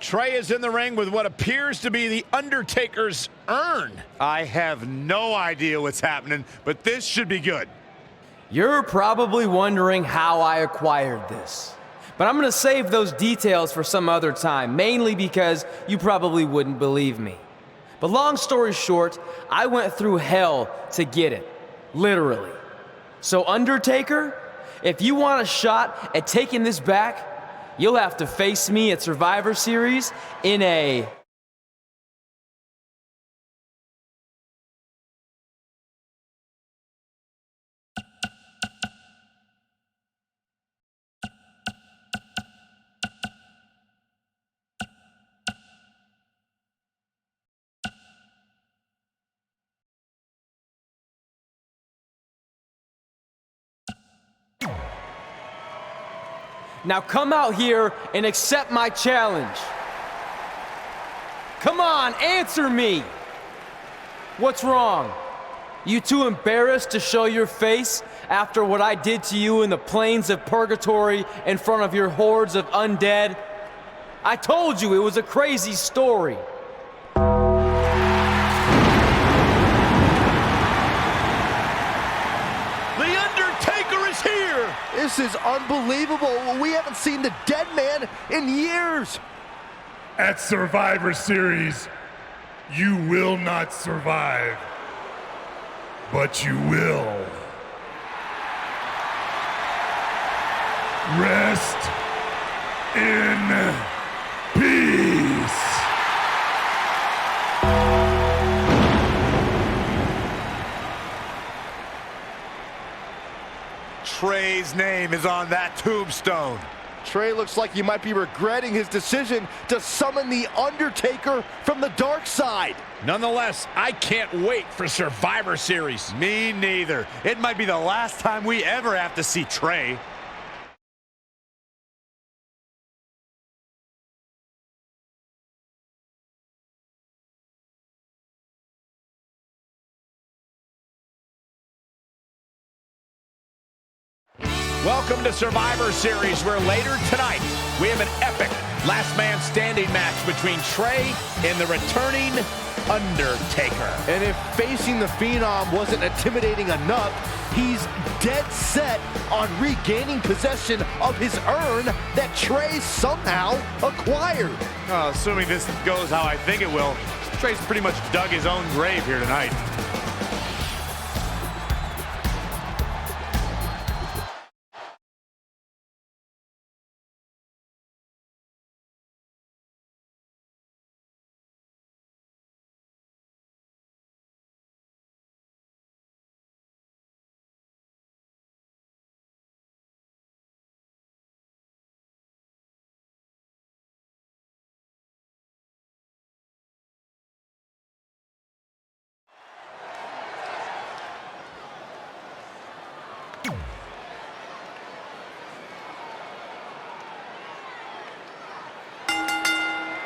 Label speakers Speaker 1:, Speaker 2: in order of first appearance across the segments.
Speaker 1: Trey is in the ring with what appears to be the Undertaker's urn.
Speaker 2: I have no idea what's happening, but this should be good.
Speaker 3: You're probably wondering how I acquired this. But I'm gonna save those details for some other time, mainly because you probably wouldn't believe me. But long story short, I went through hell to get it. Literally. So Undertaker, if you want a shot at taking this back, you'll have to face me at Survivor Series in a... Now come out here and accept my challenge. Come on, answer me. What's wrong? You too embarrassed to show your face after what I did to you in the plains of purgatory in front of your hordes of undead? I told you it was a crazy story.
Speaker 4: This is unbelievable. We haven't seen the dead man in years.
Speaker 5: At Survivor Series, you will not survive, but you will. Rest in peace.
Speaker 2: Trey's name is on that tombstone.
Speaker 4: Trey looks like he might be regretting his decision to summon the Undertaker from the dark side.
Speaker 1: Nonetheless, I can't wait for Survivor Series.
Speaker 2: Me neither. It might be the last time we ever have to see Trey.
Speaker 1: Welcome to Survivor Series, where later tonight we have an epic last man standing match between Trey and the returning Undertaker.
Speaker 4: And if facing the Phenom wasn't intimidating enough, he's dead set on regaining possession of his urn that Trey somehow acquired.
Speaker 2: Assuming this goes how I think it will, Trey's pretty much dug his own grave here tonight.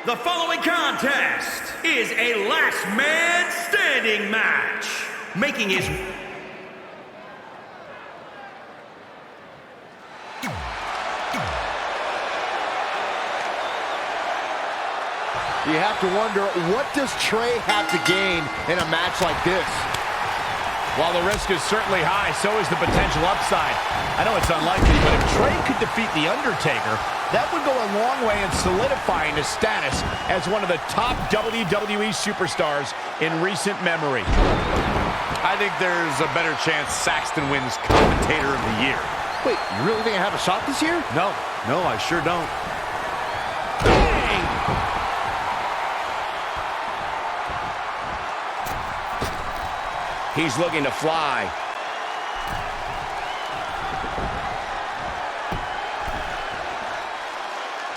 Speaker 6: The following contest is a last man standing match. Making his...
Speaker 4: You have to wonder, what does Trey have to gain in a match like this?
Speaker 1: While the risk is certainly high, so is the potential upside. I know it's unlikely, but if Trey could defeat The Undertaker, that would go a long way in solidifying his status as one of the top WWE superstars in recent memory.
Speaker 2: I think there's a better chance Saxton wins Commentator of the Year.
Speaker 4: Wait, you really think I have a shot this year?
Speaker 2: No, I sure don't.
Speaker 1: Bang! He's looking to fly.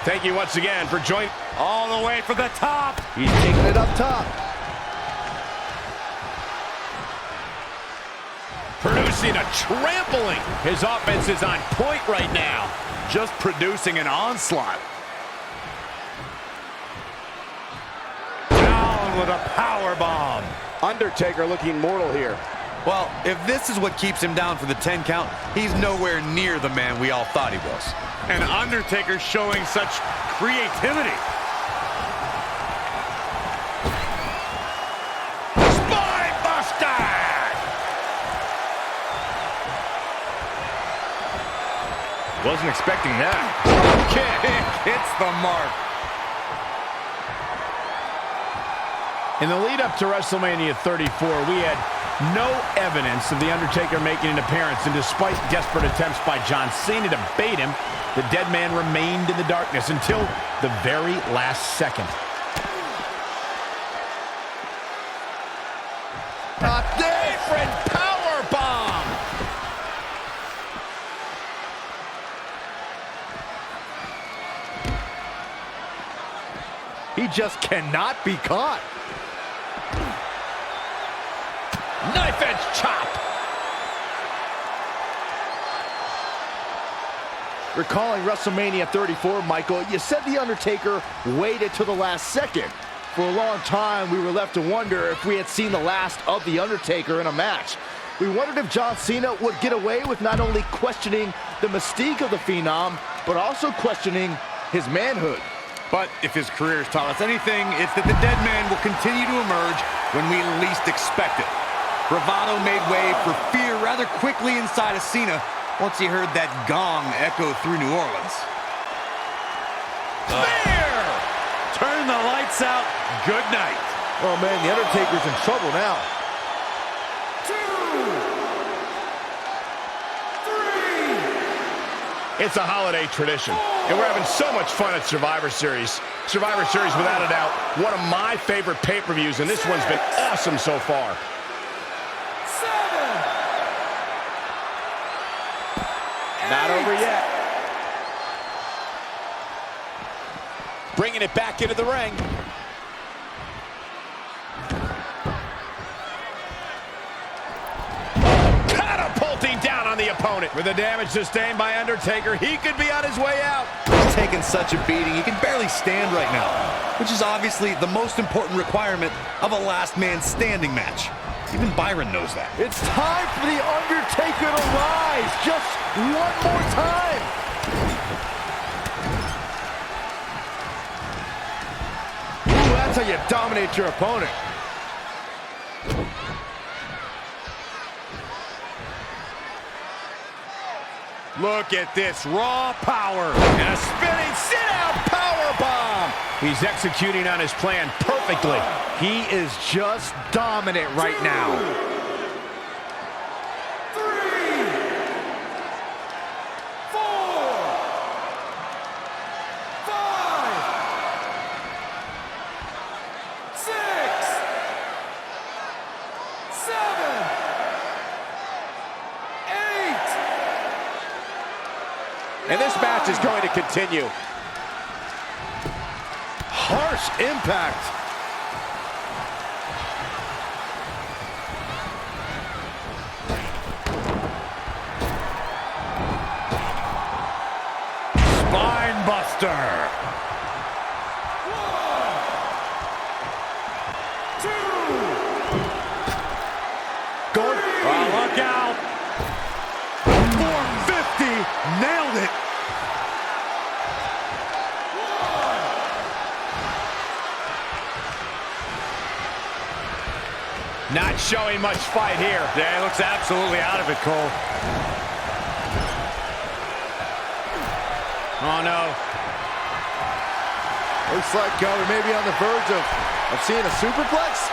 Speaker 1: Thank you once again for joining.
Speaker 2: All the way for the top.
Speaker 4: He's taking it up top.
Speaker 1: Producing a trampling. His offense is on point right now.
Speaker 2: Just producing an onslaught. Down with a power bomb.
Speaker 4: Undertaker looking mortal here.
Speaker 2: Well, if this is what keeps him down for the 10 count, he's nowhere near the man we all thought he was. And Undertaker showing such creativity. Wasn't expecting that. Kick hits the mark.
Speaker 1: In the lead-up to WrestleMania 34, we had no evidence of The Undertaker making an appearance, and despite desperate attempts by John Cena to bait him, the dead man remained in the darkness until the very last second. A different power bomb!
Speaker 4: He just cannot be caught.
Speaker 1: Knife edge chop!
Speaker 4: Recalling WrestleMania 34, Michael, you said The Undertaker waited till the last second. For a long time, we were left to wonder if we had seen the last of The Undertaker in a match. We wondered if John Cena would get away with not only questioning the mystique of the Phenom, but also questioning his manhood.
Speaker 2: But if his career has taught us anything, it's that the dead man will continue to emerge when we least expect it. Bravado made way for fear rather quickly inside of Cena once he heard that gong echo through New Orleans.
Speaker 1: Spear!
Speaker 2: Turn the lights out. Good night.
Speaker 4: Oh man, The Undertaker's in trouble now.
Speaker 6: 2, 3.
Speaker 1: It's a holiday tradition, and we're having so much fun at Survivor Series. Survivor Series, without a doubt, one of my favorite pay-per-views, and this one's been awesome so far.
Speaker 6: 7.
Speaker 1: Not over yet. Bringing it back into the ring. Catapulting down on the opponent. With the damage sustained by Undertaker, he could be on his way out.
Speaker 2: He's taken such a beating, he can barely stand right now, which is obviously the most important requirement of a last man standing match. Even Byron knows that.
Speaker 4: It's time for The Undertaker to rise just one more time. Ooh, that's how you dominate your opponent.
Speaker 2: Look at this raw power.
Speaker 1: And a spinning sit-out powerbomb. He's executing on his plan perfectly.
Speaker 4: He is just dominant right now.
Speaker 6: 3, 4, 5, 6, 7, 8.
Speaker 1: And this match is going to continue.
Speaker 4: Harsh impact.
Speaker 2: Spine buster.
Speaker 6: 1, 2.
Speaker 4: Going.
Speaker 2: Oh, look out. 450. Nailed it.
Speaker 1: Not showing much fight here.
Speaker 2: Yeah, he looks absolutely out of it, Cole.
Speaker 1: Oh, no.
Speaker 4: Looks like we may be on the verge of seeing a superplex.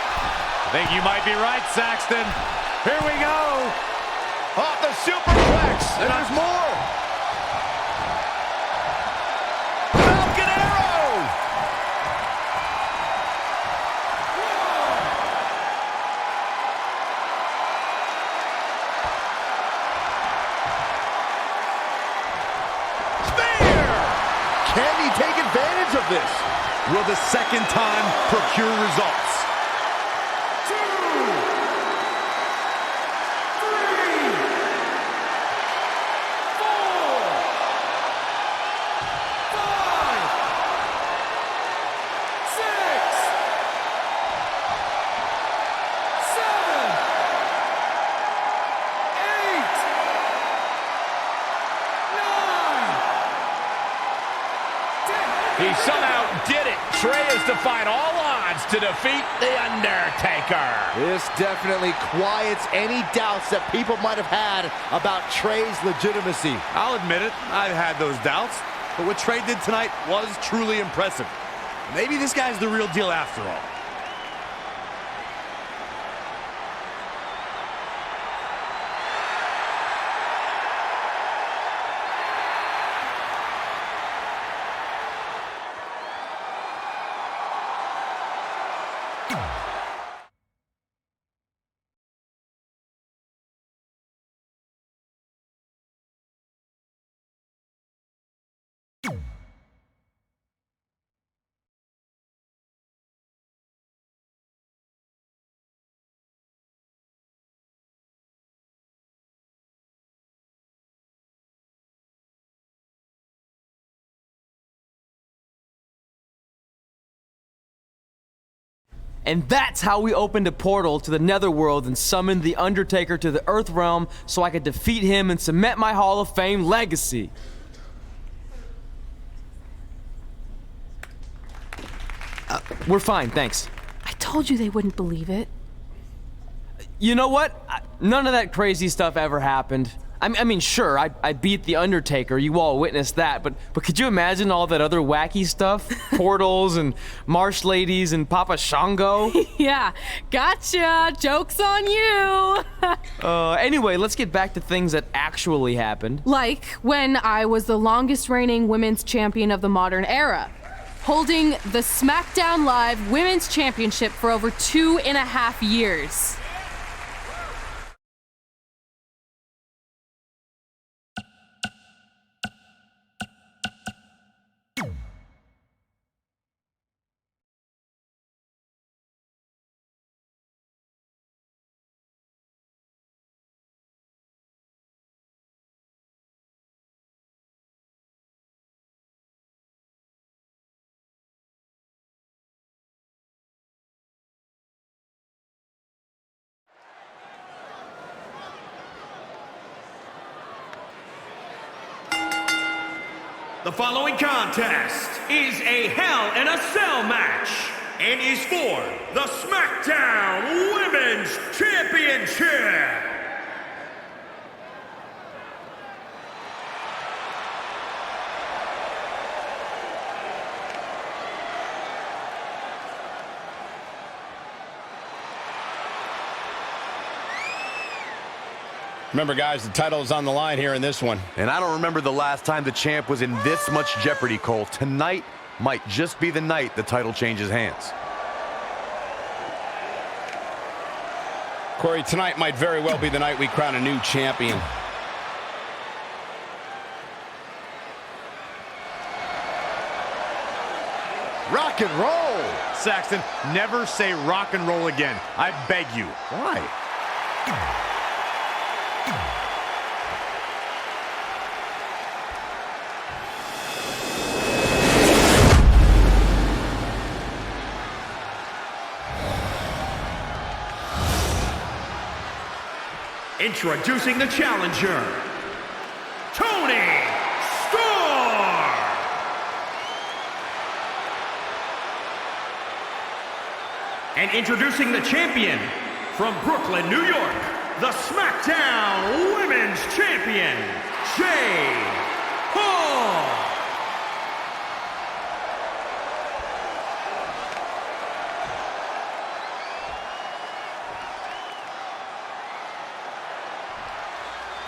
Speaker 2: I think you might be right, Saxton. Here we go.
Speaker 1: Off the superplex. And there's more. Falcon Arrow. Spear.
Speaker 4: Can he take advantage of this?
Speaker 2: Will the second time procure results?
Speaker 6: 2, 3, 4, 5, 6, 7, 8, 9, 10.
Speaker 1: He somehow did it. Trey has defied all odds. odds to defeat The Undertaker.
Speaker 4: This definitely quiets any doubts that people might have had about Trey's legitimacy.
Speaker 2: I'll admit it, I've had those doubts, but what Trey did tonight was truly impressive. Maybe this guy's the real deal after all.
Speaker 3: And that's how we opened a portal to the Netherworld and summoned The Undertaker to the Earth Realm so I could defeat him and cement my Hall of Fame legacy. We're fine, thanks.
Speaker 7: I told you they wouldn't believe it.
Speaker 3: You know what? None of that crazy stuff ever happened. I mean, sure, I beat The Undertaker, you all witnessed that, but could you imagine all that other wacky stuff? Portals and marsh ladies and Papa Shango?
Speaker 7: Yeah, gotcha! Joke's on you!
Speaker 3: Anyway, let's get back to things that actually happened.
Speaker 7: Like when I was the longest reigning women's champion of the modern era, holding the SmackDown Live Women's Championship for over 2.5 years.
Speaker 6: The following contest is a Hell in a Cell match and is for the SmackDown Women's Championship.
Speaker 1: Remember, guys, the title is on the line here in this one.
Speaker 2: And I don't remember the last time the champ was in this much jeopardy, Cole. Tonight might just be the night the title changes hands.
Speaker 1: Corey, tonight might very well be the night we crown a new champion.
Speaker 4: Rock and roll!
Speaker 2: Saxton, never say rock and roll again. I beg you. Why?
Speaker 6: Introducing the challenger, Tony Storm. And introducing the champion from Brooklyn, New York, the SmackDown Women's Champion, Jay Paul.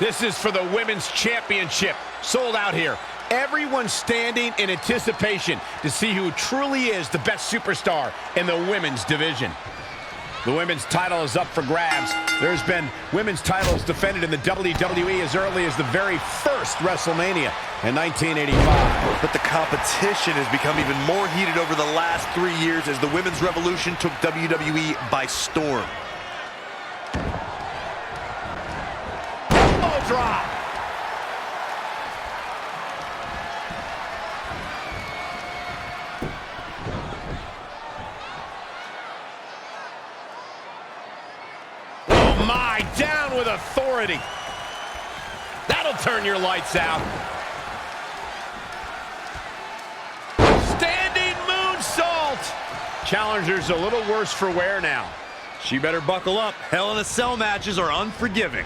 Speaker 1: This is for the Women's Championship. Sold out here. Everyone's standing in anticipation to see who truly is the best superstar in the women's division. The women's title is up for grabs. There's been women's titles defended in the WWE as early as the very first WrestleMania in 1985.
Speaker 8: But the competition has become even more heated over the last 3 years as the women's revolution took WWE by storm.
Speaker 1: Elbow drop. Down with authority. That'll turn your lights out. Standing moonsault. Challenger's a little worse for wear now.
Speaker 2: She better buckle up. Hell in a Cell matches are unforgiving.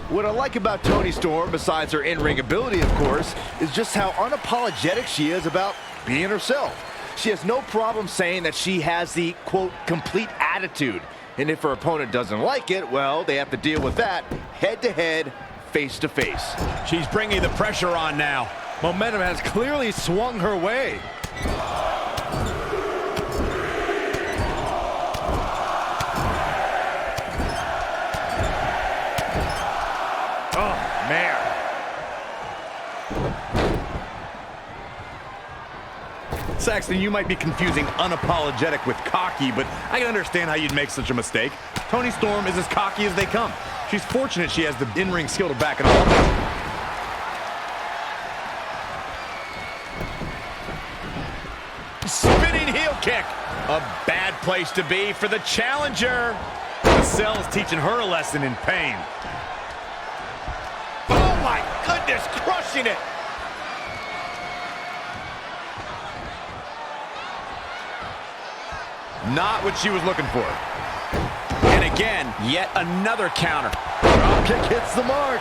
Speaker 4: What I like about Toni Storm, besides her in-ring ability, of course, is just how unapologetic she is about being herself. She has no problem saying that she has the, quote, complete attitude. And if her opponent doesn't like it, well, they have to deal with that head-to-head, face-to-face.
Speaker 1: She's bringing the pressure on now.
Speaker 4: Momentum has clearly swung her way. Oh, man.
Speaker 2: Saxton, you might be confusing unapologetic with cocky, but I can understand how you'd make such a mistake. Toni Storm is as cocky as they come. She's fortunate she has the in-ring skill to back it all up.
Speaker 1: Spinning heel kick. A bad place to be for the challenger.
Speaker 2: The Cell is teaching her a lesson in pain.
Speaker 1: Oh my goodness, crushing it.
Speaker 2: Not what she was looking for.
Speaker 1: And again, yet another counter.
Speaker 4: Drop kick hits the mark.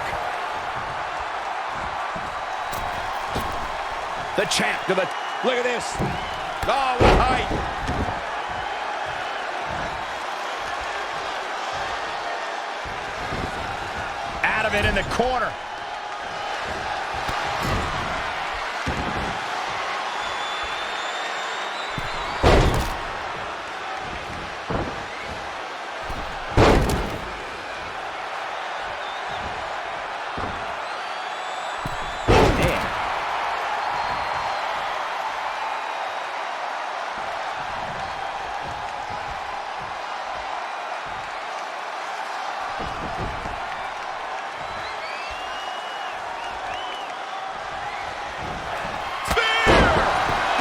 Speaker 1: The champ to the... Look at this. Oh, what height. Out of it in the corner.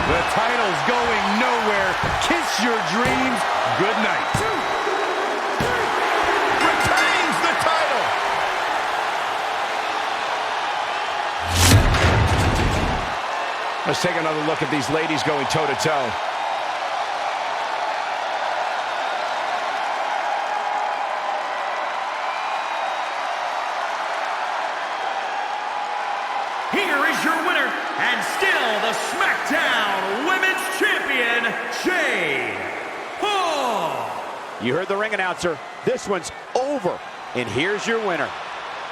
Speaker 2: The title's going nowhere. Kiss your dreams. Good night.
Speaker 1: Retains the title. Let's take another look at these ladies going toe-to-toe.
Speaker 6: Here is your winner, and still the SmackDown Women's Champion, Jade Hall.
Speaker 1: You heard the ring announcer. This one's over. And here's your winner.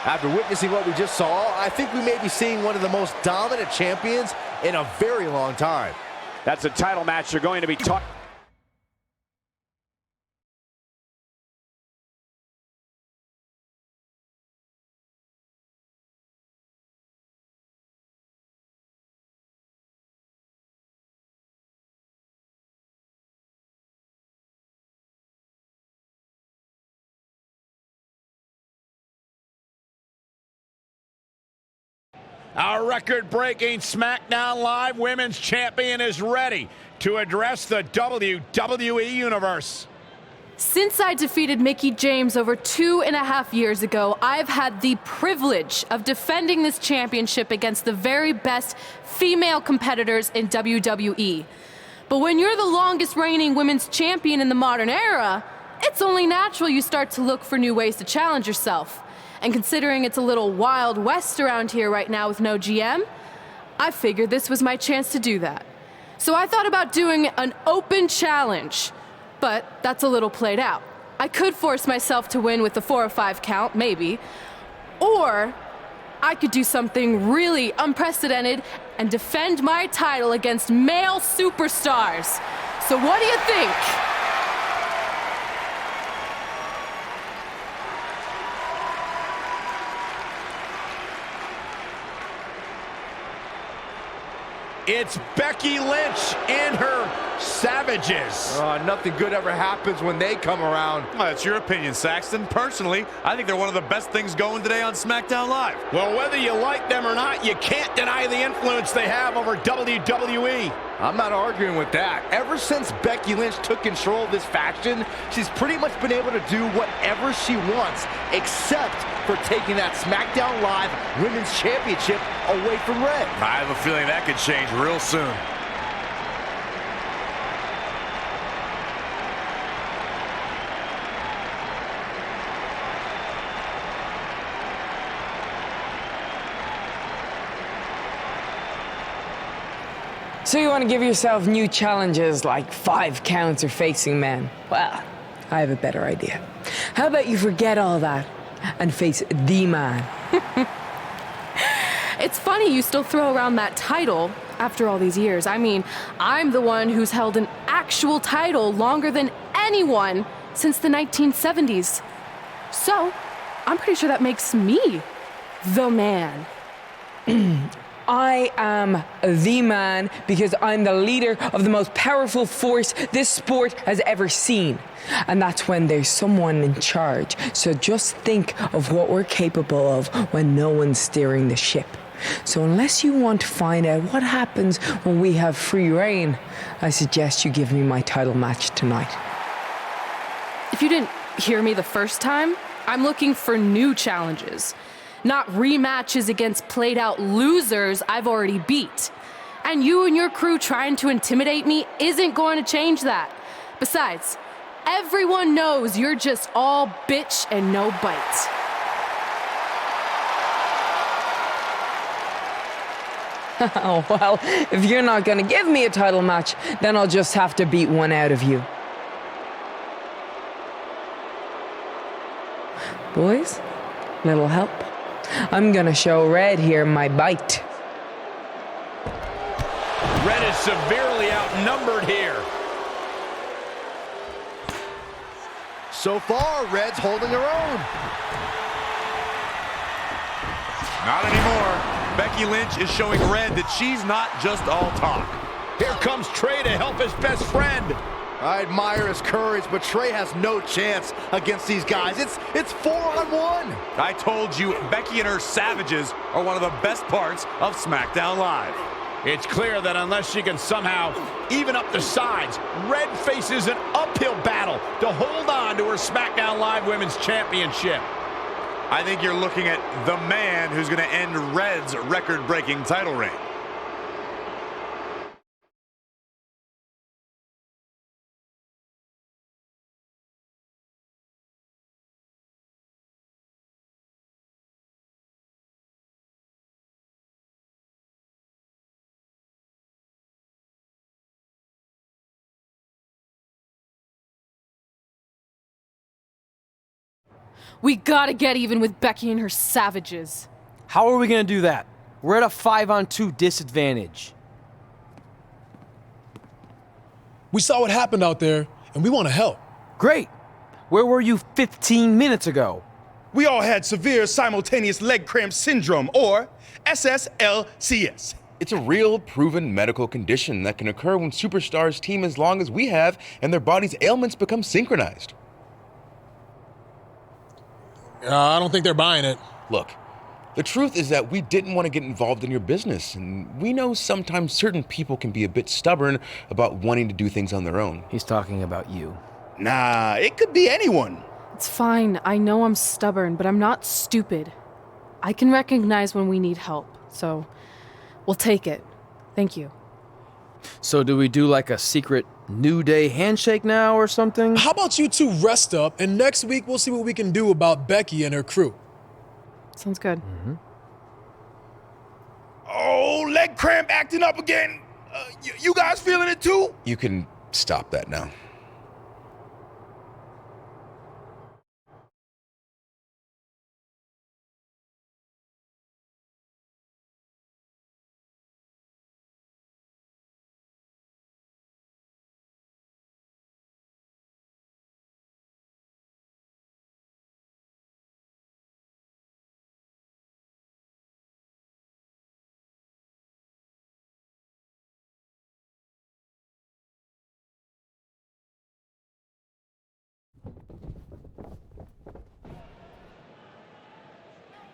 Speaker 4: After witnessing what we just saw, I think we may be seeing one of the most dominant champions in a very long time.
Speaker 1: That's a title match you're going to be talking. Our record-breaking SmackDown Live Women's Champion is ready to address the WWE Universe.
Speaker 7: Since I defeated Mickie James over 2.5 years ago, I've had the privilege of defending this championship against the very best female competitors in WWE. But when you're the longest reigning women's champion in the modern era, it's only natural you start to look for new ways to challenge yourself. And considering it's a little Wild West around here right now with no GM, I figured this was my chance to do that. So I thought about doing an open challenge, but that's a little played out. I could force myself to win with the 4 or 5 count, maybe, or I could do something really unprecedented and defend my title against male superstars. So what do you think?
Speaker 1: It's Becky Lynch and her Savages.
Speaker 4: Nothing good ever happens when they come around.
Speaker 2: Well, that's your opinion, Saxton. Personally, I think they're one of the best things going today on SmackDown Live.
Speaker 1: Well, whether you like them or not, you can't deny the influence they have over WWE.
Speaker 4: I'm not arguing with that. Ever since Becky Lynch took control of this faction, she's pretty much been able to do whatever she wants, except for taking that SmackDown Live Women's Championship away from Red.
Speaker 2: I have a feeling that could change real soon.
Speaker 9: So you want to give yourself new challenges like 5 counts or facing men? Well, I have a better idea. How about you forget all that and face the man?
Speaker 7: It's funny you still throw around that title after all these years. I mean, I'm the one who's held an actual title longer than anyone since the 1970s. So, I'm pretty sure that makes me the man.
Speaker 9: I am the man because I'm the leader of the most powerful force this sport has ever seen. And that's when there's someone in charge. So just think of what we're capable of when no one's steering the ship. So unless you want to find out what happens when we have free reign, I suggest you give me my title match tonight.
Speaker 7: If you didn't hear me the first time, I'm looking for new challenges. Not rematches against played-out losers I've already beat. And you and your crew trying to intimidate me isn't going to change that. Besides, everyone knows you're just all bitch and no bite.
Speaker 9: Oh, well, if you're not gonna give me a title match, then I'll just have to beat one out of you. Boys, little help? I'm gonna show Red here my bite.
Speaker 1: Red is severely outnumbered here.
Speaker 4: So far, Red's holding her own.
Speaker 2: Not anymore. Becky Lynch is showing Red that she's not just all talk.
Speaker 1: Here comes Trey to help his best friend.
Speaker 4: I admire his courage, but Trey has no chance against these guys. It's 4-on-1.
Speaker 2: I told you, Becky and her savages are one of the best parts of SmackDown Live.
Speaker 1: It's clear that unless she can somehow even up the sides, Red faces an uphill battle to hold on to her SmackDown Live Women's Championship.
Speaker 2: I think you're looking at the man who's going to end Red's record-breaking title reign.
Speaker 7: We gotta get even with Becky and her savages.
Speaker 3: How are we gonna do that? We're at a 5-on-2 disadvantage.
Speaker 10: We saw what happened out there, and we want to help.
Speaker 3: Great! Where were you 15 minutes ago?
Speaker 5: We all had severe simultaneous leg cramp syndrome, or SSLCS.
Speaker 11: It's a real, proven medical condition that can occur when superstars team as long as we have and their body's ailments become synchronized.
Speaker 10: I don't think they're buying it.
Speaker 11: Look, the truth is that we didn't want to get involved in your business, and we know sometimes certain people can be a bit stubborn about wanting to do things on their own.
Speaker 3: He's talking about you.
Speaker 5: Nah, it could be anyone.
Speaker 7: It's fine. I know I'm stubborn, but I'm not stupid. I can recognize when we need help, so we'll take it. Thank you.
Speaker 3: So do we do like a secret New Day handshake now or something?
Speaker 10: How about you two rest up, and next week we'll see what we can do about Becky and her crew.
Speaker 7: Sounds good.
Speaker 3: Mm-hmm.
Speaker 5: Oh, leg cramp acting up again. You guys feeling it too?
Speaker 11: You can stop that now.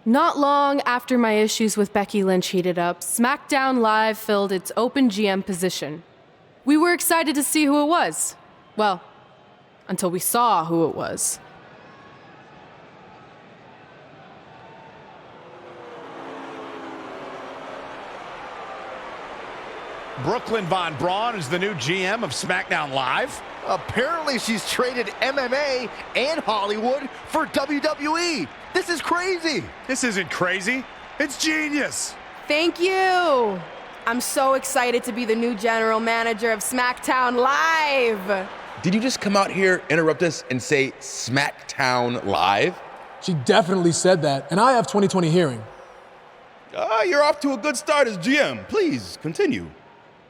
Speaker 7: Not long after my issues with Becky Lynch heated up, SmackDown Live filled its open GM position. We were excited to see who it was. Well, until we saw who it was.
Speaker 1: Brooklyn Von Braun is the new GM of SmackDown Live.
Speaker 4: Apparently she's traded MMA and Hollywood for WWE. This is crazy.
Speaker 2: This isn't crazy. It's genius.
Speaker 7: Thank you.
Speaker 12: I'm so excited to be the new general manager of SmackDown Live.
Speaker 11: Did you just come out here, interrupt us, and say SmackDown Live?
Speaker 10: She definitely said that, and I have 20/20 hearing.
Speaker 5: You're off to a good start as GM. Please, continue.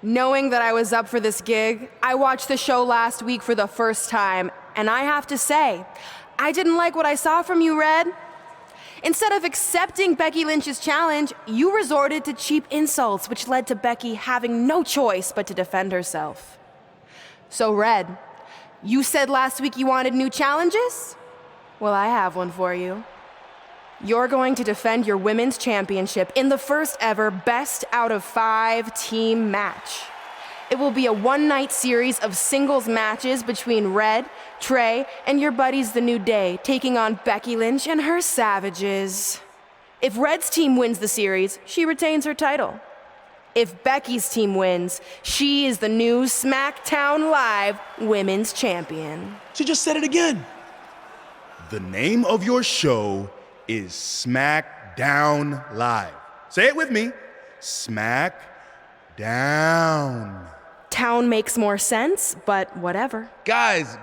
Speaker 12: Knowing that I was up for this gig, I watched the show last week for the first time, and I have to say, I didn't like what I saw from you, Red. Instead of accepting Becky Lynch's challenge, you resorted to cheap insults, which led to Becky having no choice but to defend herself. So, Red, you said last week you wanted new challenges? Well, I have one for you. You're going to defend your women's championship in the first ever best out of 5 team match. It will be a one-night series of singles matches between Red, Trey, and your buddies The New Day, taking on Becky Lynch and her Savages. If Red's team wins the series, she retains her title. If Becky's team wins, she is the new SmackDown Live Women's Champion.
Speaker 10: She just said it again.
Speaker 5: The name of your show is SmackDown Live. Say it with me. SmackDown.
Speaker 12: Town makes more sense, but whatever.
Speaker 11: Guys,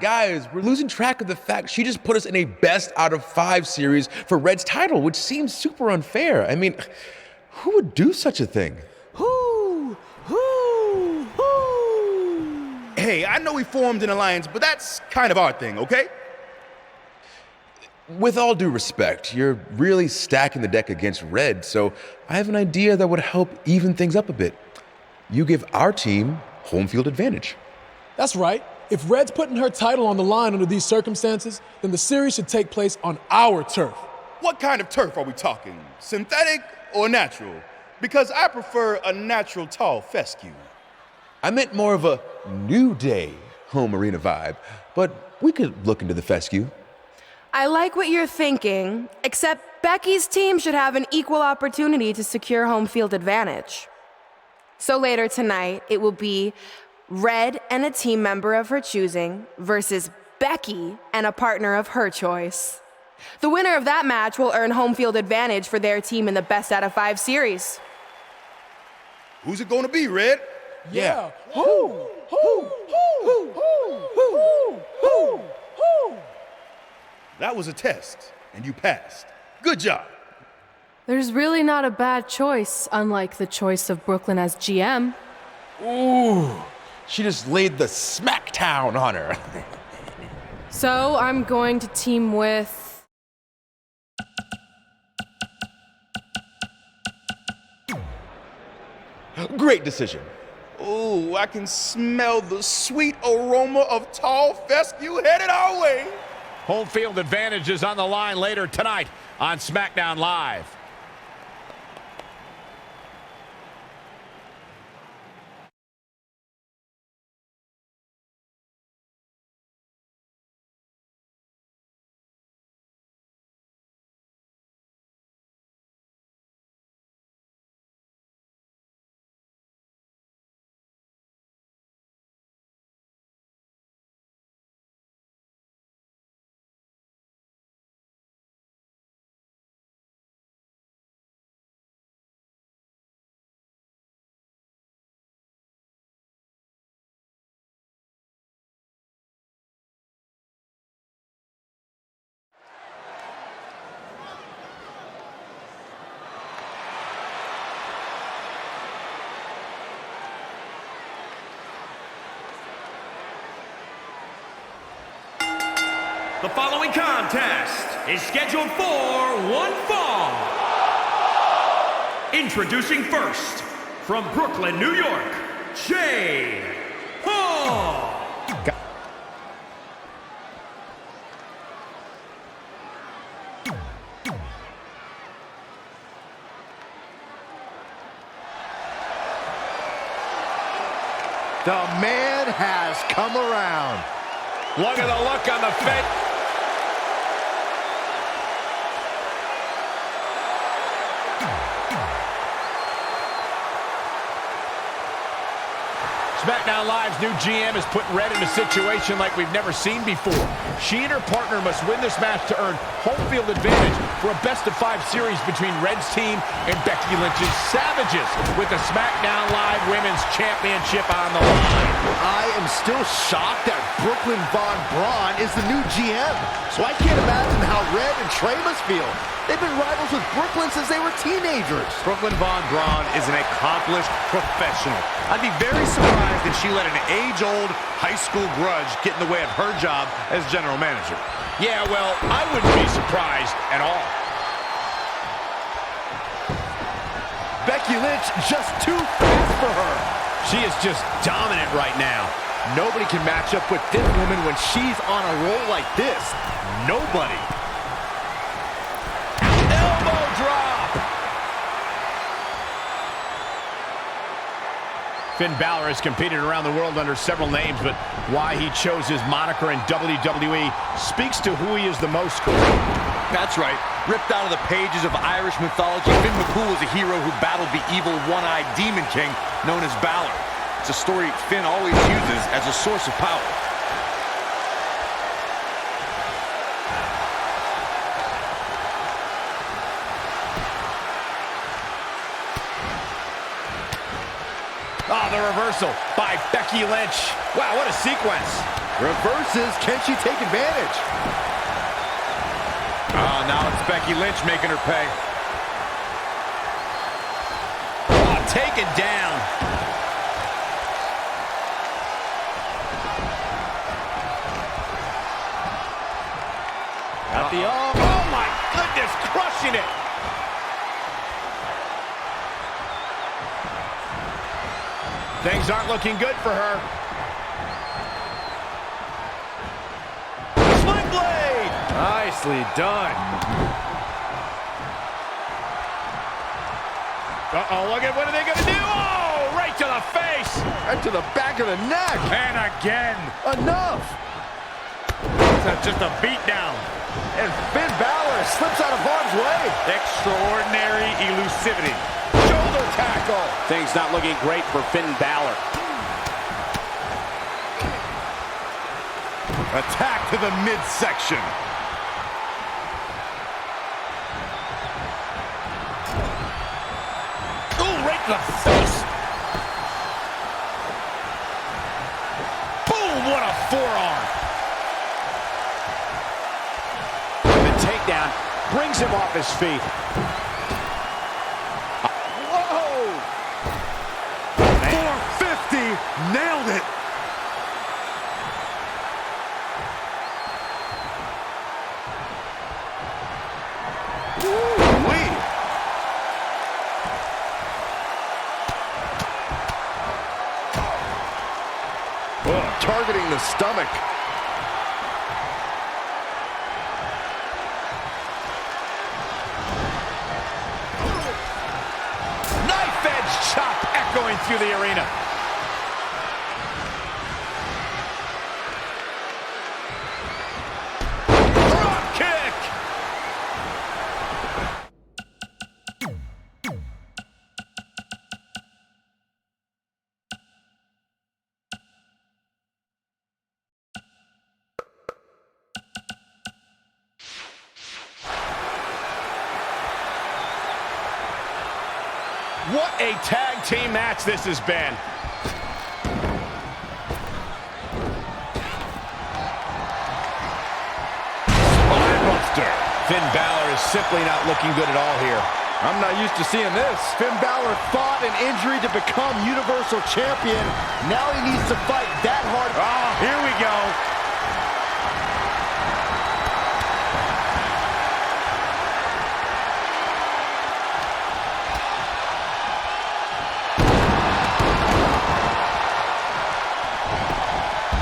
Speaker 11: we're losing track of the fact she just put us in a best out of 5 series for Red's title, which seems super unfair. I mean, who would do such a thing?
Speaker 5: Hey, I know we formed an alliance, but that's kind of our thing, okay?
Speaker 11: With all due respect, you're really stacking the deck against Red, so I have an idea that would help even things up a bit. You give our team home field advantage.
Speaker 10: That's right. If Red's putting her title on the line under these circumstances, then the series should take place on our turf.
Speaker 5: What kind of turf are we talking? Synthetic or natural? Because I prefer a natural tall fescue.
Speaker 11: I meant more of a New Day home arena vibe, but we could look into the fescue.
Speaker 12: I like what you're thinking, except Becky's team should have an equal opportunity to secure home field advantage. So later tonight, it will be Red and a team member of her choosing versus Becky and a partner of her choice. The winner of that match will earn home field advantage for their team in the best out of 5 series.
Speaker 5: Who's it gonna be, Red?
Speaker 10: Yeah.
Speaker 5: That was a test, and you passed. Good job.
Speaker 7: There's really not a bad choice, unlike the choice of Brooklyn as GM.
Speaker 11: Ooh, she just laid the smackdown on her.
Speaker 7: So I'm going to team with...
Speaker 11: Great decision.
Speaker 5: Ooh, I can smell the sweet aroma of tall fescue headed our way.
Speaker 1: Home field advantage is on the line later tonight on SmackDown Live.
Speaker 6: The following contest is scheduled for one fall. Introducing first, from Brooklyn, New York, Jay Hall.
Speaker 4: The man has come around.
Speaker 1: Look at the look on the face. SmackDown Live's new GM is putting Red in a situation like we've never seen before. She and her partner must win this match to earn home field advantage for a best-of-5 series between Red's team and Becky Lynch's Savages, with the SmackDown Live Women's Championship on the line.
Speaker 4: I am still shocked that Brooklyn Von Braun is the new GM, so I can't imagine how Red and Trey must feel. They've been rivals with Brooklyn since they were teenagers.
Speaker 2: Brooklyn Von Braun is an accomplished professional. I'd be very surprised if she let an age-old high school grudge get in the way of her job as general manager.
Speaker 1: Yeah, well, I wouldn't be surprised at all.
Speaker 4: Becky Lynch just too fast for her.
Speaker 1: She is just dominant right now.
Speaker 4: Nobody can match up with this woman when she's on a roll like this. Nobody.
Speaker 1: Elbow drop. Finn Balor has competed around the world under several names, but why he chose his moniker in WWE speaks to who he is the most.
Speaker 2: That's right. Ripped out of the pages of Irish mythology, Finn McCool was a hero who battled the evil one-eyed demon king known as Balor. It's a story Finn always uses as a source of power.
Speaker 1: Oh, the reversal by Becky Lynch. Wow, what a sequence.
Speaker 4: Reverses, can she take advantage?
Speaker 2: Oh, now it's Becky Lynch making her pay.
Speaker 1: Oh, taken down. Got the arm. Oh, my goodness, crushing it. Things aren't looking good for her. Sling blade! Nicely done. Uh-oh, look at what are they going to do? Oh, right to the face.
Speaker 4: Right to the back of the neck.
Speaker 1: And again.
Speaker 4: Enough.
Speaker 1: That's just a beat down.
Speaker 4: And Finn Balor slips out of harm's way.
Speaker 2: Extraordinary elusivity.
Speaker 1: Shoulder tackle. Things not looking great for Finn Balor.
Speaker 2: Attack to the midsection.
Speaker 1: Ooh, right to the face. Boom, what a forearm. The takedown brings him off his feet.
Speaker 4: Whoa!
Speaker 2: 450, nailed it.
Speaker 4: Woo-wee. Targeting the stomach.
Speaker 1: Knife edge chop echoing through the arena. Drop kick. What a tag team match this has been. Spinebuster. Finn Balor is simply not looking good at all here.
Speaker 4: I'm not used to seeing this. Finn Balor fought an injury to become Universal Champion. Now he needs to fight that hard.
Speaker 2: Oh, here we go.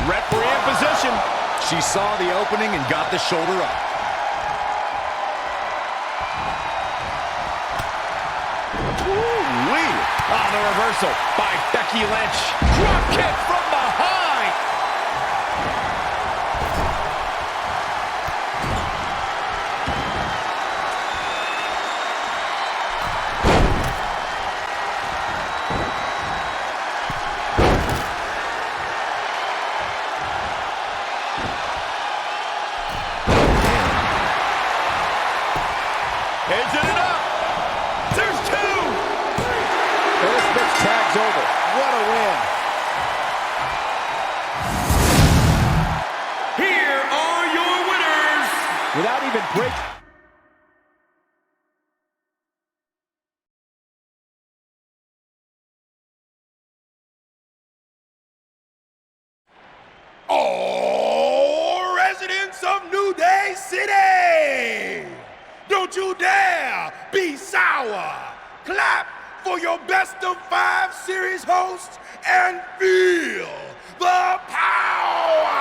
Speaker 1: Referee in position.
Speaker 2: She saw the opening and got the shoulder up.
Speaker 1: Woo-wee. On the reversal by Becky Lynch. Drop kick from behind.
Speaker 4: What a win.
Speaker 6: Here are your winners.
Speaker 4: Without even breaking.
Speaker 5: Oh, residents of New Day City! Don't you dare be sour! Clap for your best of 5 series hosts and feel the power!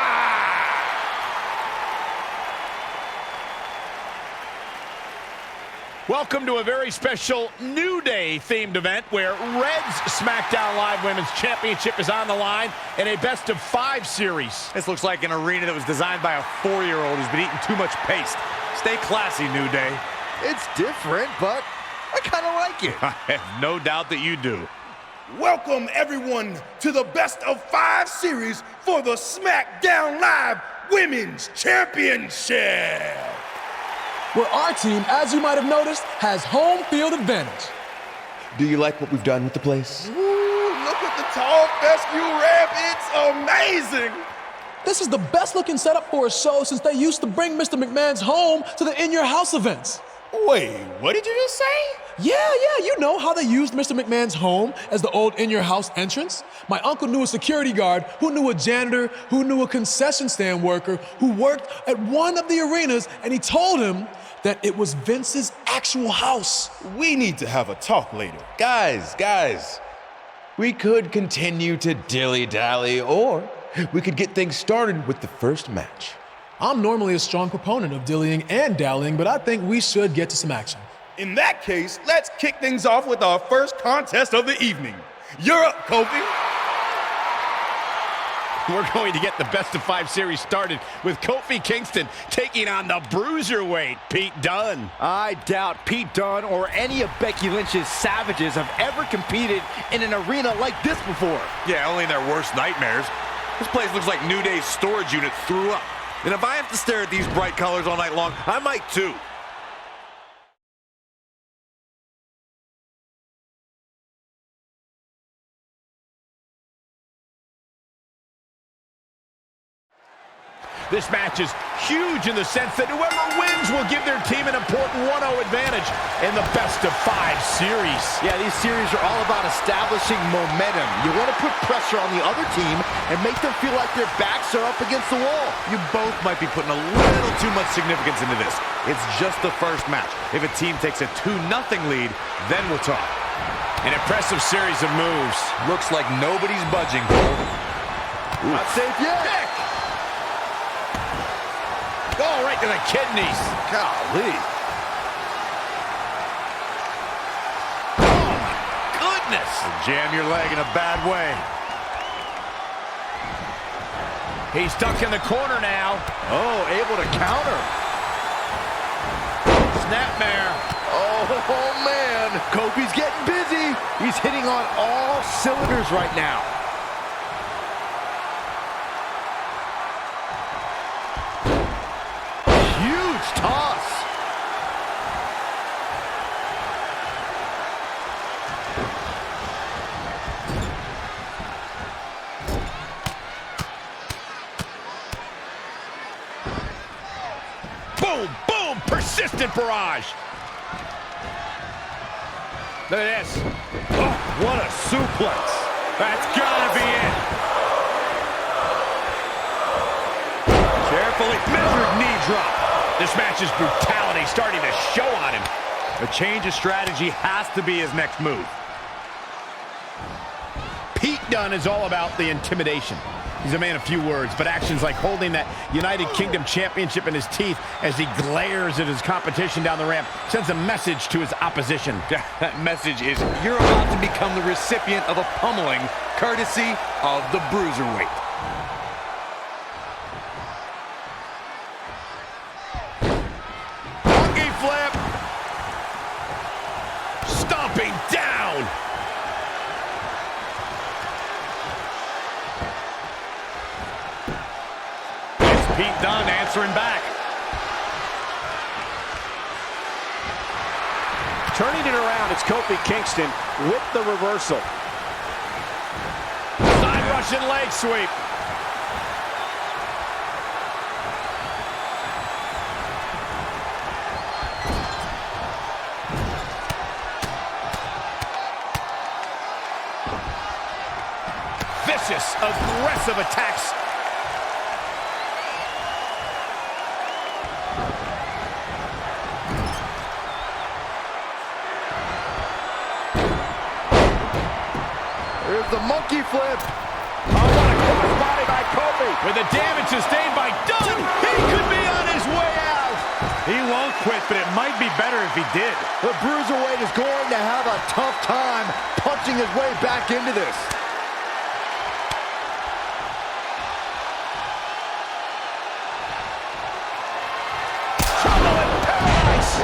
Speaker 1: Welcome to a very special New Day themed event where Red's SmackDown Live Women's Championship is on the line in a best of 5 series.
Speaker 2: This looks like an arena that was designed by a 4-year-old who's been eating too much paste. Stay classy, New Day.
Speaker 4: It's different, but I kind of like it.
Speaker 2: I have no doubt that you do.
Speaker 5: Welcome everyone to the best of 5 series for the SmackDown Live Women's Championship.
Speaker 10: Where our team, as you might have noticed, has home field advantage.
Speaker 11: Do you like what we've done with the place?
Speaker 5: Ooh, look at the tall fescue ramp. It's amazing.
Speaker 10: This is the best looking setup for a show since they used to bring Mr. McMahon's home to the In Your House events.
Speaker 5: Wait, what did you just say?
Speaker 10: Yeah, you know how they used Mr. McMahon's home as the old In Your House entrance? My uncle knew a security guard, who knew a janitor, who knew a concession stand worker, who worked at one of the arenas, and he told him that it was Vince's actual house.
Speaker 5: We need to have a talk later.
Speaker 11: Guys, we could continue to dilly-dally, or we could get things started with the first match.
Speaker 10: I'm normally a strong proponent of dillying and dallying, but I think we should get to some action.
Speaker 5: In that case, let's kick things off with our first contest of the evening. You're up, Kofi.
Speaker 1: We're going to get the best of 5 series started with Kofi Kingston taking on the bruiserweight Pete Dunne.
Speaker 4: I doubt Pete Dunne or any of Becky Lynch's savages have ever competed in an arena like this before.
Speaker 8: Yeah, only in their worst nightmares. This place looks like New Day's storage unit threw up. And if I have to stare at these bright colors all night long, I might too.
Speaker 1: This match is huge in the sense that whoever wins will give their team an important 1-0 advantage in the best of 5 series.
Speaker 4: Yeah, these series are all about establishing momentum. You want to put pressure on the other team and make them feel like their backs are up against the wall.
Speaker 2: You both might be putting a little too much significance into this. It's just the first match. If a team takes a 2-0 lead, then we'll talk.
Speaker 1: An impressive series of moves.
Speaker 2: Looks like nobody's budging, Cole.
Speaker 4: Not safe yet.
Speaker 1: Kick! Oh, right to the kidneys.
Speaker 4: Golly.
Speaker 1: Oh, my goodness.
Speaker 2: Jam your leg in a bad way.
Speaker 1: He's stuck in the corner now.
Speaker 4: Oh, able to counter.
Speaker 1: Snapmare.
Speaker 4: Oh, man. Kofi's getting busy. He's hitting on all cylinders right now. Huge toss.
Speaker 1: Boom, boom, persistent barrage. Look at this.
Speaker 4: Oh, what a suplex.
Speaker 1: That's gotta be it.
Speaker 2: Carefully measured knee drop.
Speaker 1: This match's brutality starting to show on him.
Speaker 2: A change of strategy has to be his next move.
Speaker 1: Pete Dunne is all about the intimidation. He's a man of few words, but actions like holding that United Kingdom Championship in his teeth as he glares at his competition down the ramp sends a message to his opposition.
Speaker 2: That message is you're about to become the recipient of a pummeling courtesy of the bruiserweight.
Speaker 1: Monkey flip. Stomping down.
Speaker 2: Pete Dunne answering back.
Speaker 4: Turning it around, it's Kofi Kingston with the reversal.
Speaker 1: Russian leg sweep. Vicious, aggressive attacks.
Speaker 4: Here's the monkey flip.
Speaker 1: Oh, what a crossbody by Kofi. With the damage sustained by Dunn, he could be on his way out.
Speaker 2: He won't quit, but it might be better if he did.
Speaker 4: The Bruiserweight is going to have a tough time punching his way back into this.
Speaker 1: Trouble in paradise.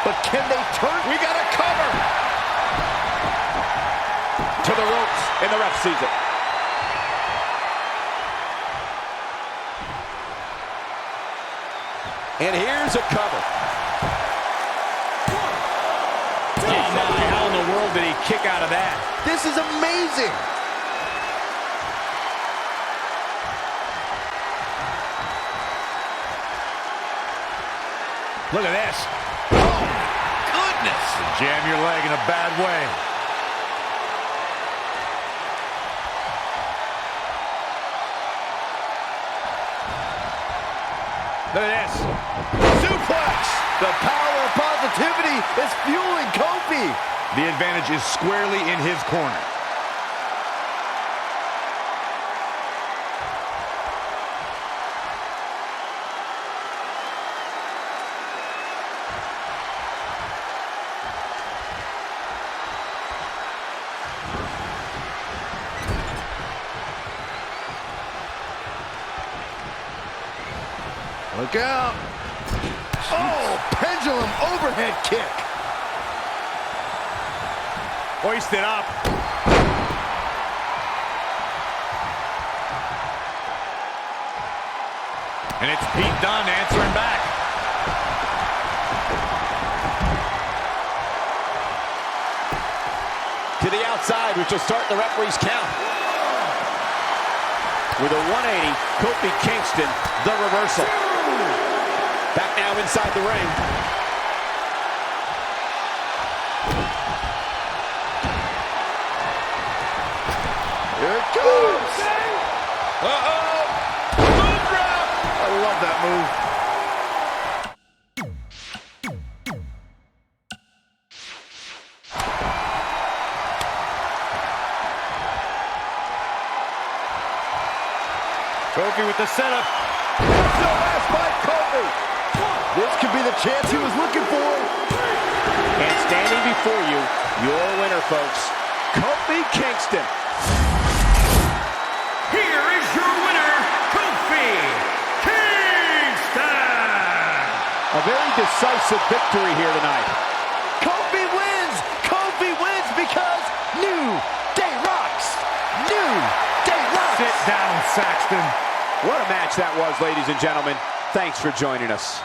Speaker 4: But can they turn?
Speaker 1: We got a cover. To the ropes, and the ref sees it. And here's a cover. Oh my, how in the world did he kick out of that?
Speaker 4: This is amazing.
Speaker 1: Look at this. Oh, goodness.
Speaker 2: Jam your leg in a bad way.
Speaker 1: Look at this. Suplex.
Speaker 4: The power of positivity is fueling Kofi.
Speaker 2: The advantage is squarely in his corner.
Speaker 4: Look out. Oh, pendulum overhead kick.
Speaker 1: Hoisted up.
Speaker 2: And it's Pete Dunne answering back.
Speaker 1: To the outside, which will start the referee's count. With a 180, Kofi Kingston, the reversal. Back now inside the ring.
Speaker 4: Here it goes.
Speaker 1: Uh-oh. Boom drop.
Speaker 4: I love that move.
Speaker 2: Kofi with the setup.
Speaker 4: SOS by Kofi. This could be the chance he was looking for.
Speaker 1: And standing before you, your winner, folks, Kofi Kingston.
Speaker 6: Here is your winner, Kofi Kingston!
Speaker 1: A very decisive victory here tonight.
Speaker 4: Kofi wins. Kofi wins because New Day rocks. New Day rocks.
Speaker 2: Sit down, Saxton.
Speaker 1: What a match that was, ladies and gentlemen. Thanks for joining us.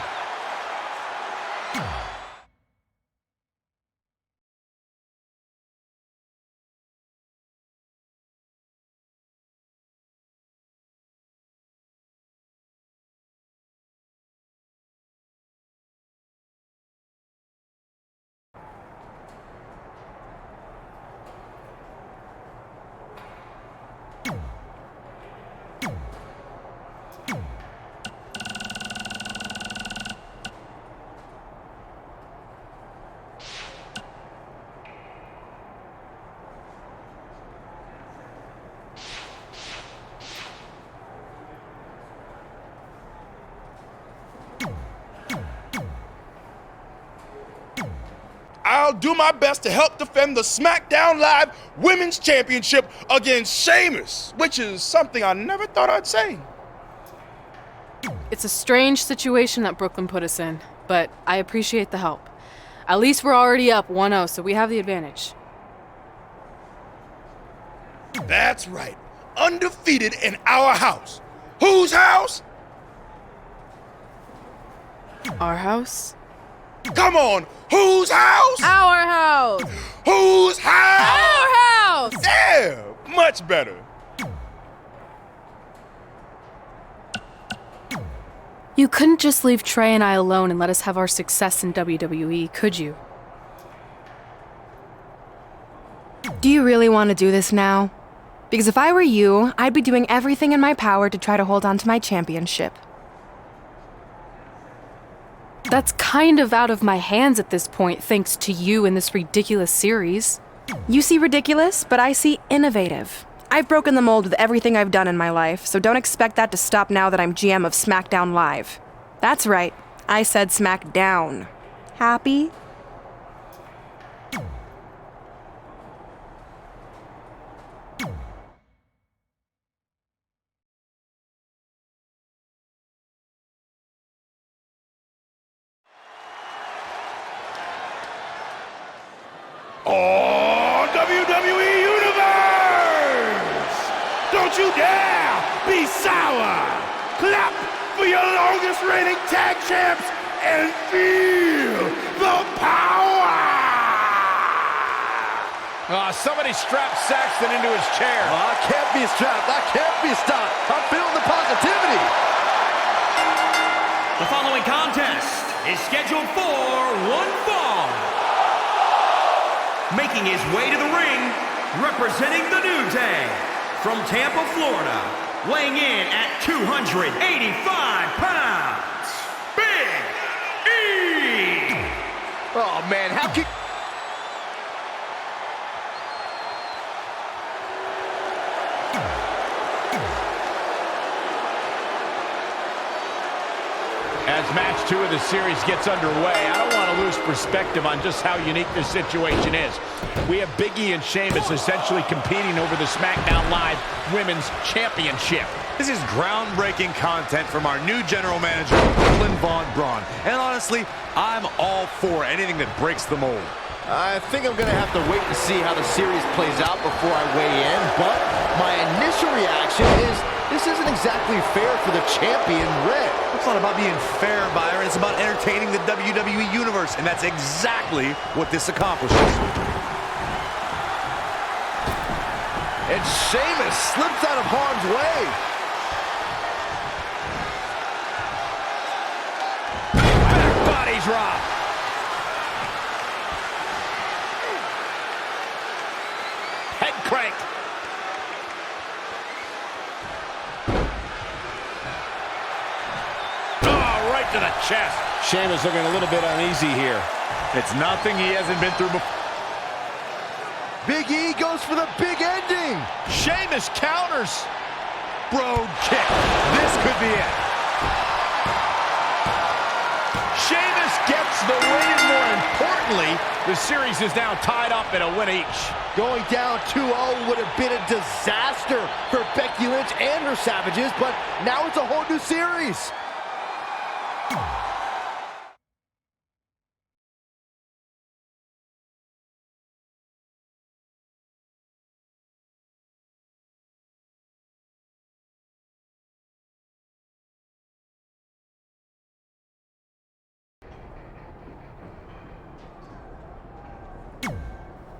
Speaker 5: I'll do my best to help defend the SmackDown Live Women's Championship against Sheamus, which is something I never thought I'd say.
Speaker 7: It's a strange situation that Brooklyn put us in, but I appreciate the help. At least we're already up 1-0, so we have the advantage.
Speaker 5: That's right. Undefeated in our house. Whose house?
Speaker 7: Our house?
Speaker 5: Come on. Whose house?
Speaker 7: Our house!
Speaker 5: Whose house?
Speaker 7: Our house!
Speaker 5: Yeah, much better.
Speaker 7: You couldn't just leave Trey and I alone and let us have our success in WWE, could you?
Speaker 12: Do you really want to do this now? Because if I were you, I'd be doing everything in my power to try to hold on to my championship.
Speaker 7: That's kind of out of my hands at this point, thanks to you and this ridiculous series.
Speaker 12: You see ridiculous, but I see innovative. I've broken the mold with everything I've done in my life, so don't expect that to stop now that I'm GM of SmackDown Live. That's right, I said SmackDown. Happy?
Speaker 5: Oh, WWE Universe! Don't you dare be sour! Clap for your longest reigning tag champs and feel the power!
Speaker 1: Somebody strapped Saxton into his chair.
Speaker 4: I can't be strapped. I can't be stopped. I'm feeling the positivity.
Speaker 6: The following contest is scheduled for one fall. Making his way to the ring, representing the New Day, from Tampa, Florida, weighing in at 285 pounds, Big E!
Speaker 4: Oh, man, how can...
Speaker 1: As match 2 of the series gets underway, I don't want to lose perspective on just how unique this situation is. We have Big E and Sheamus essentially competing over the SmackDown Live Women's Championship.
Speaker 8: This is groundbreaking content from our new general manager, Lynn Von Braun. And honestly, I'm all for anything that breaks the mold.
Speaker 4: I think I'm going to have to wait and see how the series plays out before I weigh in, but my initial reaction is this isn't exactly fair for the champion, Red.
Speaker 8: It's not about being fair, Byron. It's about entertaining the WWE Universe, and that's exactly what this accomplishes.
Speaker 4: And Sheamus slips out of harm's way.
Speaker 1: Body drop. Head crank. Oh, right to the chest.
Speaker 4: Sheamus looking a little bit uneasy here.
Speaker 8: It's nothing he hasn't been through before.
Speaker 4: Big E goes for the big ending.
Speaker 1: Sheamus counters.
Speaker 8: Brogue kick. This could be it.
Speaker 1: Sheamus gets the win, and more importantly, the series is now tied up in a win each.
Speaker 4: Going down 2-0 would have been a disaster for Becky Lynch and her Savages, but now it's a whole new series.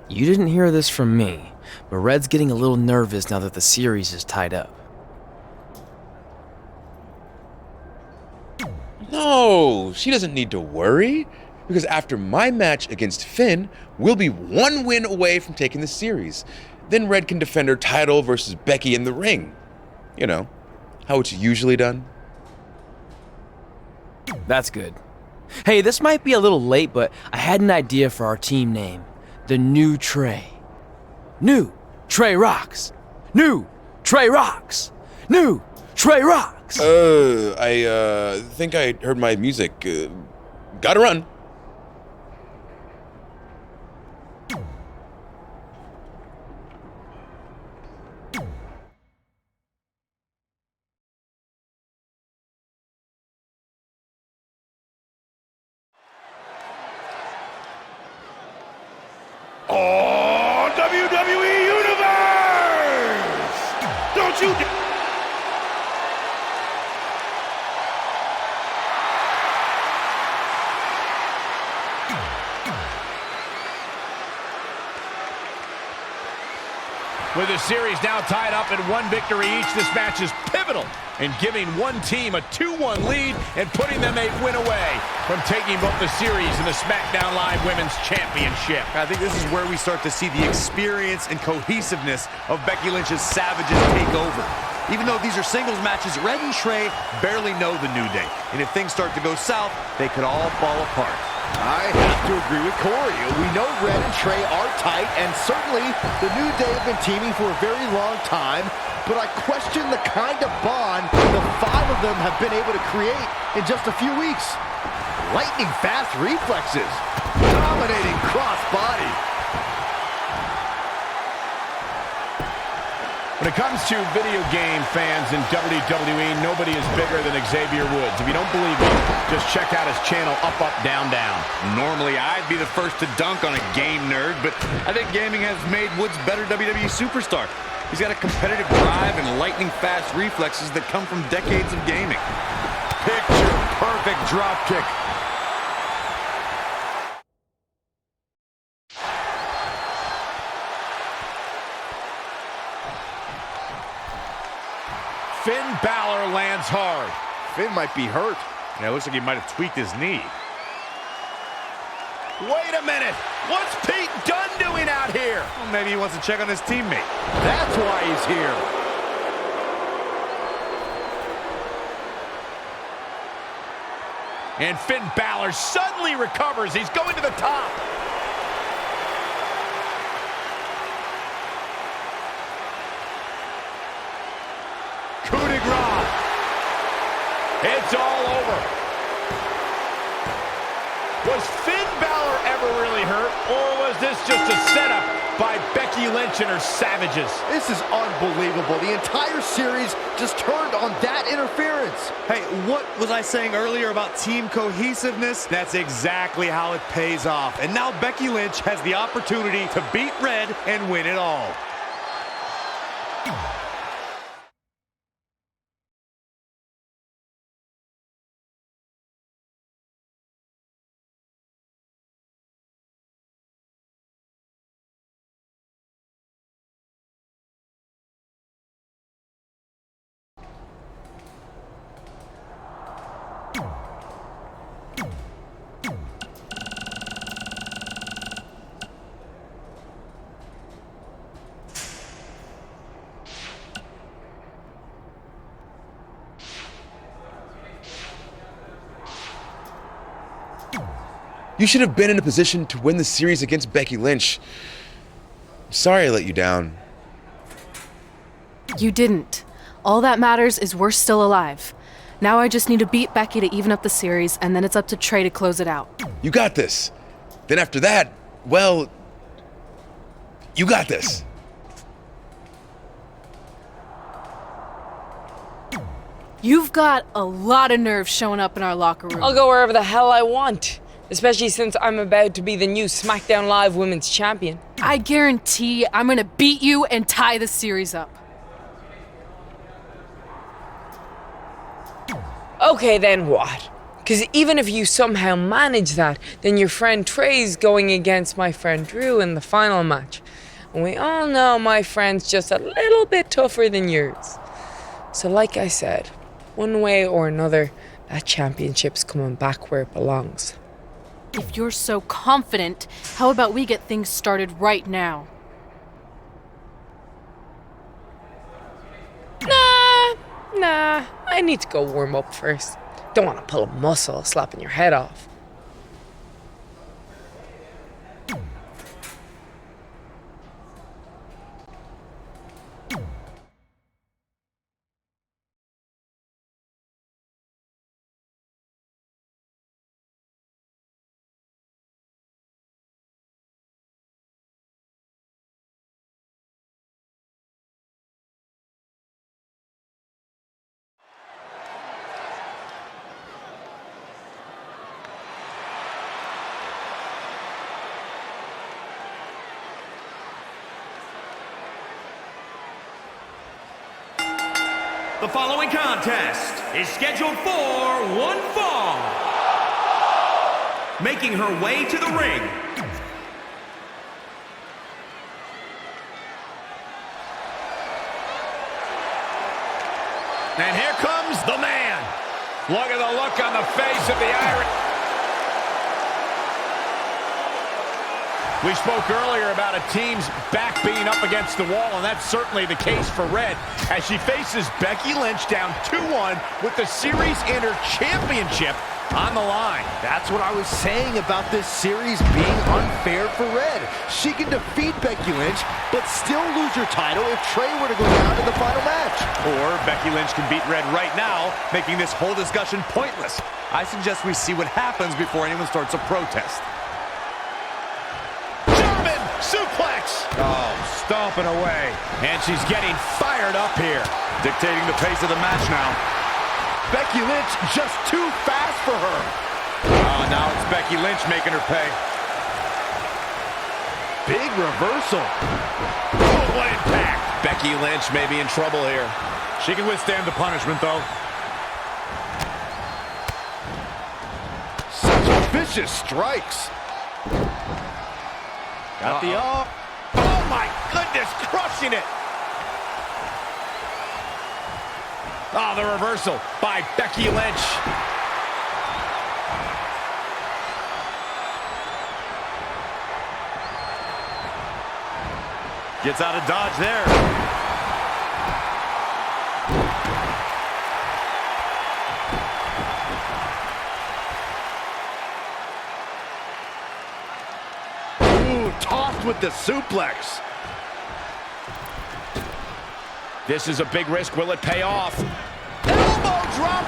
Speaker 3: You didn't hear this from me, but Red's getting a little nervous now that the series is tied up.
Speaker 11: No, she doesn't need to worry, because after my match against Finn, we'll be one win away from taking the series. Then Red can defend her title versus Becky in the ring. You know, how it's usually done.
Speaker 3: That's good. Hey, this might be a little late, but I had an idea for our team name. The New Trey. New Trey Rocks. New Trey Rocks. New Trey Rocks.
Speaker 11: I think I heard my music. Gotta run.
Speaker 5: Oh, WWE Universe! Don't you...
Speaker 1: With the series now tied up at 1 victory each, this match is pivotal in giving one team a 2-1 lead and putting them a win away from taking both the series and the SmackDown Live Women's Championship.
Speaker 2: I think this is where we start to see the experience and cohesiveness of Becky Lynch's Savages take over. Even though these are singles matches, Red and Trey barely know the New Day. And if things start to go south, they could all fall apart.
Speaker 4: I have to agree with Corey. We know Red and Trey are tight, and certainly the New Day have been teaming for a very long time, but I question the kind of bond the 5 of them have been able to create in just a few weeks. Lightning fast reflexes, dominating cross-body.
Speaker 1: When it comes to video game fans in WWE, nobody is bigger than Xavier Woods. If you don't believe me, just check out his channel, Up, Up, Down, Down.
Speaker 2: Normally, I'd be the first to dunk on a game nerd, but I think gaming has made Woods better WWE superstar. He's got a competitive drive and lightning-fast reflexes that come from decades of gaming.
Speaker 4: Picture-perfect drop kick.
Speaker 1: Finn Balor lands hard.
Speaker 4: Finn might be hurt.
Speaker 8: Yeah, it looks like he might have tweaked his knee.
Speaker 1: Wait a minute. What's Pete Dunne doing out here?
Speaker 8: Well, maybe he wants to check on his teammate.
Speaker 4: That's why he's here.
Speaker 1: And Finn Balor suddenly recovers. He's going to the top. Coup de grace. It's all over. Was Finn Balor ever really hurt, or was this just a setup by Becky Lynch and her Savages?
Speaker 4: This is unbelievable. The entire series just turned on that interference.
Speaker 2: Hey, what was I saying earlier about team cohesiveness? That's exactly how it pays off. And now Becky Lynch has the opportunity to beat Red and win it all.
Speaker 11: You should have been in a position to win the series against Becky Lynch. Sorry I let you down.
Speaker 7: You didn't. All that matters is we're still alive. Now I just need to beat Becky to even up the series, and then it's up to Trey to close it out.
Speaker 11: You got this. Then after that, well, you got this.
Speaker 7: You've got a lot of nerve showing up in our locker room.
Speaker 9: I'll go wherever the hell I want, especially since I'm about to be the new SmackDown Live Women's Champion.
Speaker 7: I guarantee I'm gonna beat you and tie the series up.
Speaker 9: Okay, then what? Because even if you somehow manage that, then your friend Trey's going against my friend Drew in the final match. And we all know my friend's just a little bit tougher than yours. So like I said, one way or another, that championship's coming back where it belongs.
Speaker 7: If you're so confident, how about we get things started right now?
Speaker 9: Nah, I need to go warm up first. Don't want to pull a muscle slapping your head off.
Speaker 6: The following contest is scheduled for one fall. Making her way to the ring,
Speaker 1: And here comes the man. Look at the look on the face of the Irish. We spoke earlier about a team's back being up against the wall, and that's certainly the case for Red as she faces Becky Lynch down 2-1 with the Series Inter Championship on the line.
Speaker 4: That's what I was saying about this series being unfair for Red. She can defeat Becky Lynch, but still lose her title if Trey were to go down in the final match.
Speaker 2: Or Becky Lynch can beat Red right now, making this whole discussion pointless. I suggest we see what happens before anyone starts a protest.
Speaker 1: Suplex!
Speaker 2: Oh, stomping away.
Speaker 1: And she's getting fired up here.
Speaker 2: Dictating the pace of the match now.
Speaker 4: Becky Lynch just too fast for her.
Speaker 2: Oh, now it's Becky Lynch making her pay.
Speaker 4: Big reversal.
Speaker 1: Oh, what impact. Becky Lynch may be in trouble here.
Speaker 2: She can withstand the punishment, though.
Speaker 4: Such vicious strikes.
Speaker 1: Got the oh my goodness, crushing it. Oh, the reversal by Becky Lynch.
Speaker 2: Gets out of dodge there.
Speaker 4: Tossed with the suplex.
Speaker 1: This is a big risk. Will it pay off? Elbow drop.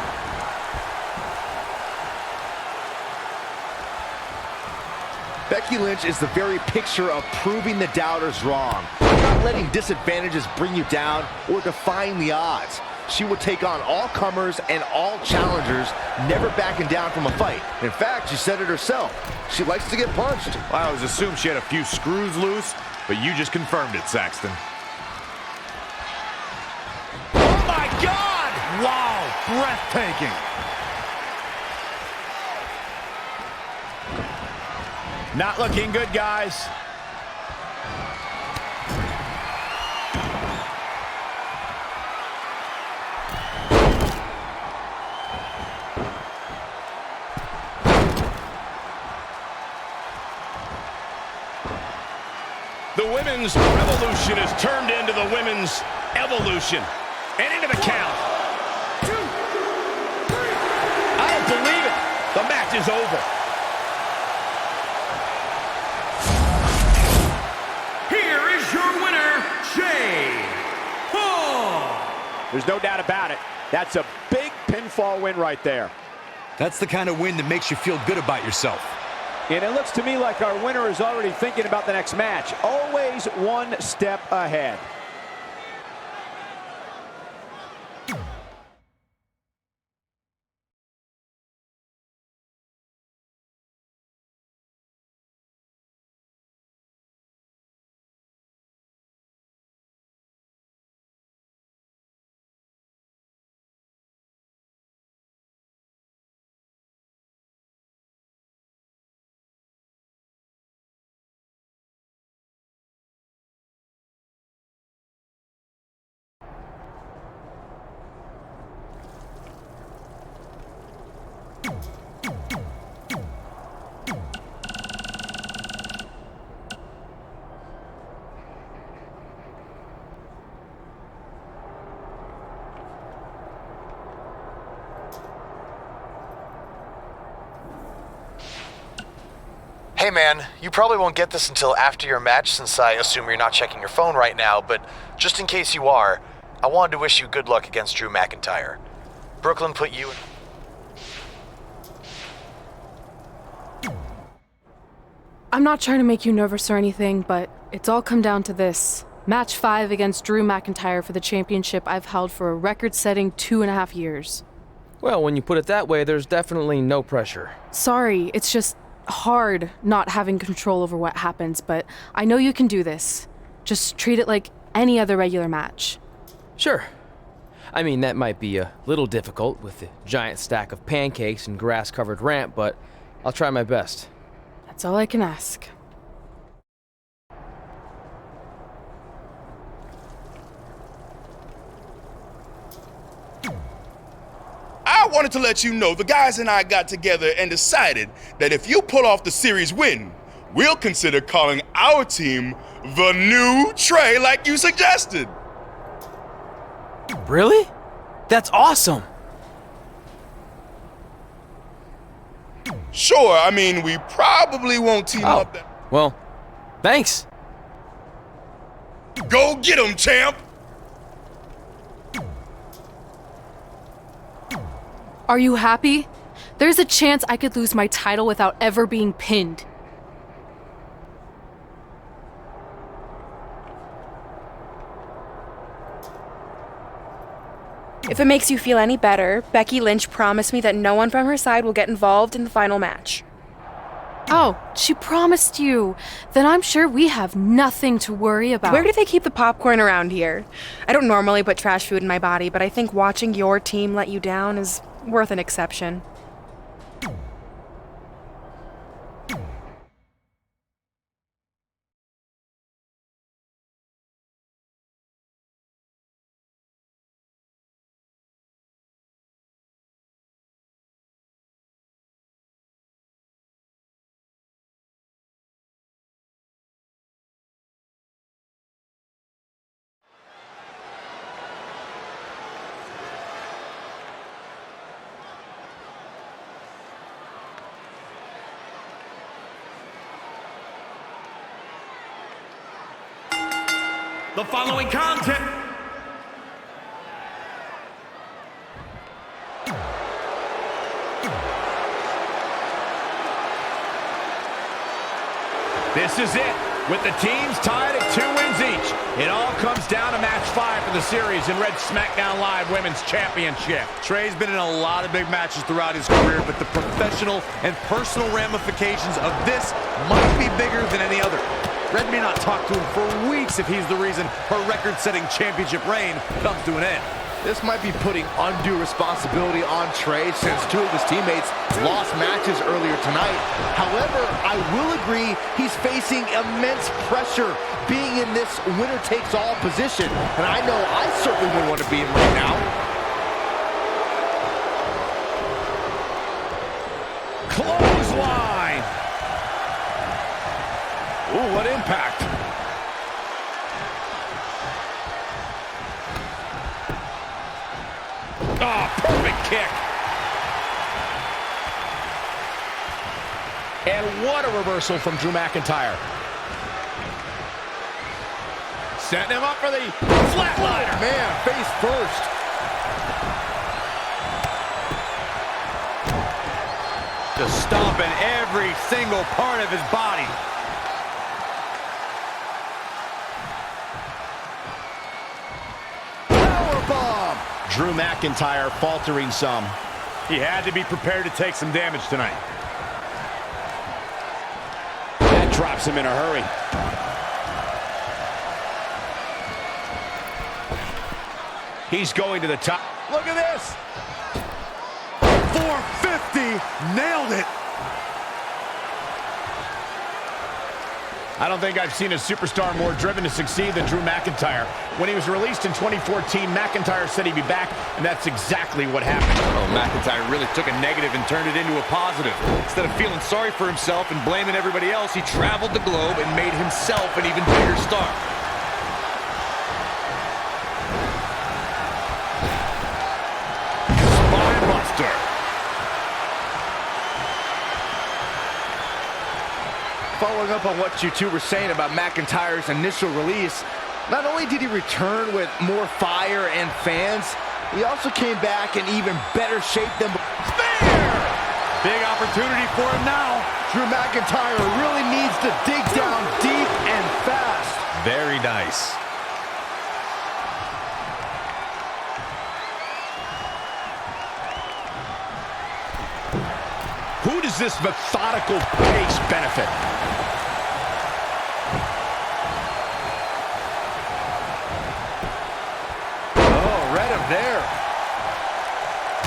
Speaker 4: Becky Lynch is the very picture of proving the doubters wrong. Not letting disadvantages bring you down or defying the odds. She will take on all comers and all challengers, never backing down from a fight. In fact, she said it herself. She likes to get punched.
Speaker 2: I always assumed she had a few screws loose, but you just confirmed it, Saxton.
Speaker 1: Oh my God!
Speaker 2: Wow, breathtaking.
Speaker 1: Not looking good, guys. The women's revolution has turned into the women's evolution. And into the count.
Speaker 6: 2, 3.
Speaker 1: I don't believe it. The match is over.
Speaker 6: Here is your winner, Jay Paul.
Speaker 1: There's no doubt about it. That's a big pinfall win right there.
Speaker 2: That's the kind of win that makes you feel good about yourself.
Speaker 1: And it looks to me like our winner is already thinking about the next match. Always one step ahead.
Speaker 13: Hey man, you probably won't get this until after your match since I assume you're not checking your phone right now, but just in case you are, I wanted to wish you good luck against Drew McIntyre. Brooklyn put you in...
Speaker 7: I'm not trying to make you nervous or anything, but it's all come down to this. Match 5 against Drew McIntyre for the championship I've held for a record-setting 2.5 years.
Speaker 3: Well, when you put it that way, there's definitely no pressure.
Speaker 7: Sorry, it's just hard not having control over what happens, but I know you can do this. Just treat it like any other regular match.
Speaker 3: Sure. I mean, that might be a little difficult with the giant stack of pancakes and grass-covered ramp, but I'll try my best.
Speaker 7: That's all I can ask.
Speaker 5: wanted to let you know the guys and I got together and decided that if you pull off the series win, we'll consider calling our team the New Trey like you suggested.
Speaker 3: Really? That's awesome.
Speaker 5: Sure, I mean, we probably won't team up that.
Speaker 3: Well, thanks.
Speaker 5: Go get him, champ!
Speaker 7: Are you happy? There's a chance I could lose my title without ever being pinned.
Speaker 12: If it makes you feel any better, Becky Lynch promised me that no one from her side will get involved in the final match.
Speaker 7: Oh, she promised you. Then I'm sure we have nothing to worry about.
Speaker 12: Where do they keep the popcorn around here? I don't normally put trash food in my body, but I think watching your team let you down is worth an exception.
Speaker 6: The following content.
Speaker 1: This is it, with the teams tied at 2 wins each. It all comes down to match 5 for the series in Red SmackDown Live Women's Championship.
Speaker 2: Trey's been in a lot of big matches throughout his career, but the professional and personal ramifications of this might be bigger than any other. Red may not talk to him for weeks if he's the reason her record-setting championship reign comes to an end.
Speaker 4: This might be putting undue responsibility on Trey since 2 of his teammates lost matches earlier tonight. However, I will agree he's facing immense pressure being in this winner-takes-all position, and I know I certainly wouldn't want to be in right now.
Speaker 1: Clothesline! Ooh, what impact! Oh, perfect kick. And what a reversal from Drew McIntyre. Setting him up for the flatliner.
Speaker 4: Man, face first.
Speaker 2: Just stomping every single part of his body.
Speaker 4: Powerbomb.
Speaker 1: Drew McIntyre faltering some.
Speaker 2: He had to be prepared to take some damage tonight.
Speaker 1: That drops him in a hurry. He's going to the top.
Speaker 2: Look at this. 450. Nailed it.
Speaker 1: I don't think I've seen a superstar more driven to succeed than Drew McIntyre. When he was released in 2014, McIntyre said he'd be back, and that's exactly what happened.
Speaker 2: Oh, McIntyre really took a negative and turned it into a positive. Instead of feeling sorry for himself and blaming everybody else, he traveled the globe and made himself an even bigger star.
Speaker 1: Spine buster.
Speaker 4: Following up on what you two were saying about McIntyre's initial release, not only did he return with more fire and fans, he also came back in even better shape than
Speaker 2: Spear! Big opportunity for him now.
Speaker 4: Drew McIntyre really needs to dig down deep and fast.
Speaker 2: Very nice.
Speaker 1: Who does this methodical pace benefit?
Speaker 4: Oh, read him there.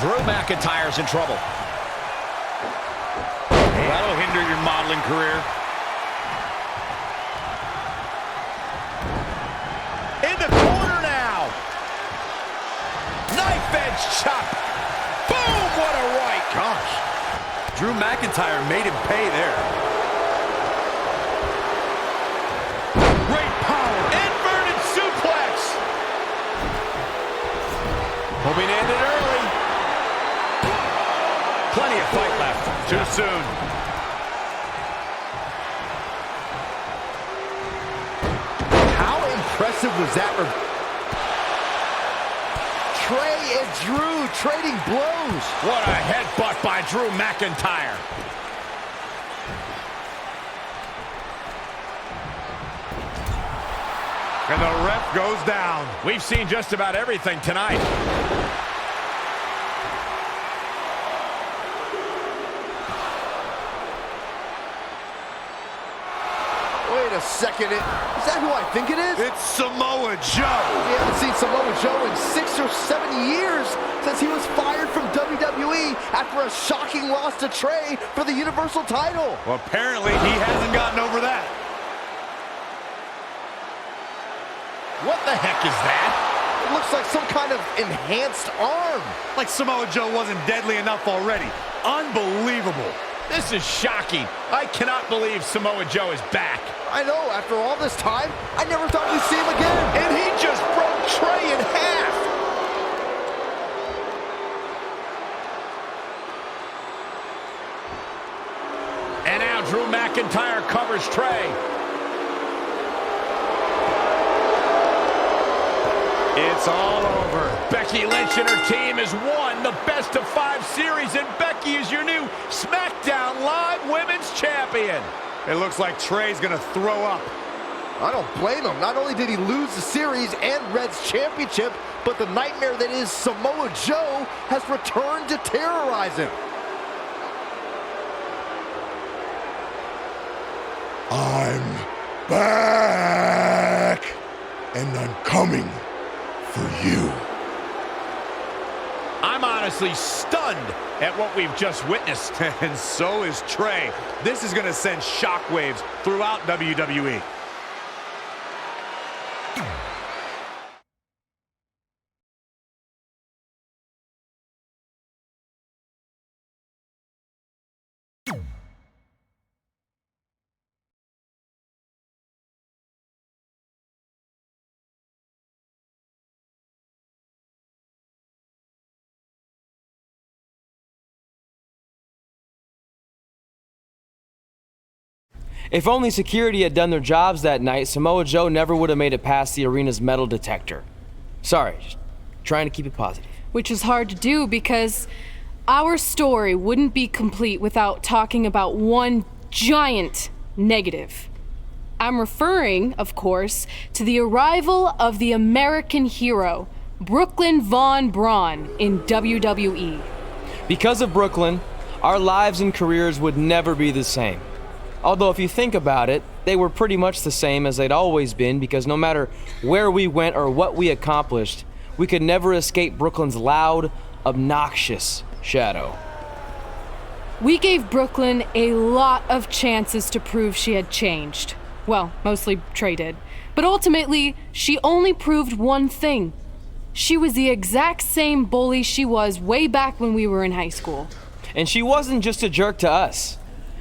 Speaker 1: Drew McIntyre's in trouble.
Speaker 2: That'll hinder your modeling career.
Speaker 1: In the corner now. Knife edge chop. Boom!
Speaker 2: McIntyre made him pay there.
Speaker 1: Great power. Inverted suplex. Hoping to end it early. Plenty of fight left. Too soon.
Speaker 4: How impressive was that? Trey and Drew trading blows.
Speaker 1: What a headbutt by Drew McIntyre.
Speaker 8: And the ref goes down.
Speaker 1: We've seen just about everything tonight.
Speaker 4: Wait a second. Is that who I think it is?
Speaker 8: It's Samoa Joe.
Speaker 4: We haven't seen Samoa Joe in 6 or 7 years since he was fired from WWE after a shocking loss to Trey for the Universal title.
Speaker 8: Well, apparently he hasn't gotten over that.
Speaker 1: What the heck is that?
Speaker 4: It looks like some kind of enhanced arm.
Speaker 8: Like Samoa Joe wasn't deadly enough already. Unbelievable.
Speaker 1: This is shocking. I cannot believe Samoa Joe is back.
Speaker 4: I know, after all this time, I never thought we'd see him again.
Speaker 1: And he just broke Trey in half. And now Drew McIntyre covers Trey.
Speaker 8: It's all over.
Speaker 1: Becky Lynch and her team has won the best-of-5 series, and Becky is your new SmackDown Live Women's Champion.
Speaker 8: It looks like Trey's gonna throw up.
Speaker 4: I don't blame him. Not only did he lose the series and Red's championship, but the nightmare that is Samoa Joe has returned to terrorize him.
Speaker 5: I'm back, and I'm coming for you.
Speaker 1: I'm honestly stunned at what we've just witnessed.
Speaker 8: And so is Trey. This is gonna send shockwaves throughout WWE.
Speaker 3: If only security had done their jobs that night, Samoa Joe never would have made it past the arena's metal detector. Sorry, just trying to keep it positive.
Speaker 7: Which is hard to do because our story wouldn't be complete without talking about one giant negative. I'm referring, of course, to the arrival of the American hero, Brooklyn Von Braun, in WWE.
Speaker 3: Because of Brooklyn, our lives and careers would never be the same. Although if you think about it, they were pretty much the same as they'd always been, because no matter where we went or what we accomplished, we could never escape Brooklyn's loud, obnoxious shadow.
Speaker 7: We gave Brooklyn a lot of chances to prove she had changed. Well, mostly Trey did. But ultimately, she only proved one thing. She was the exact same bully she was way back when we were in high school.
Speaker 3: And she wasn't just a jerk to us.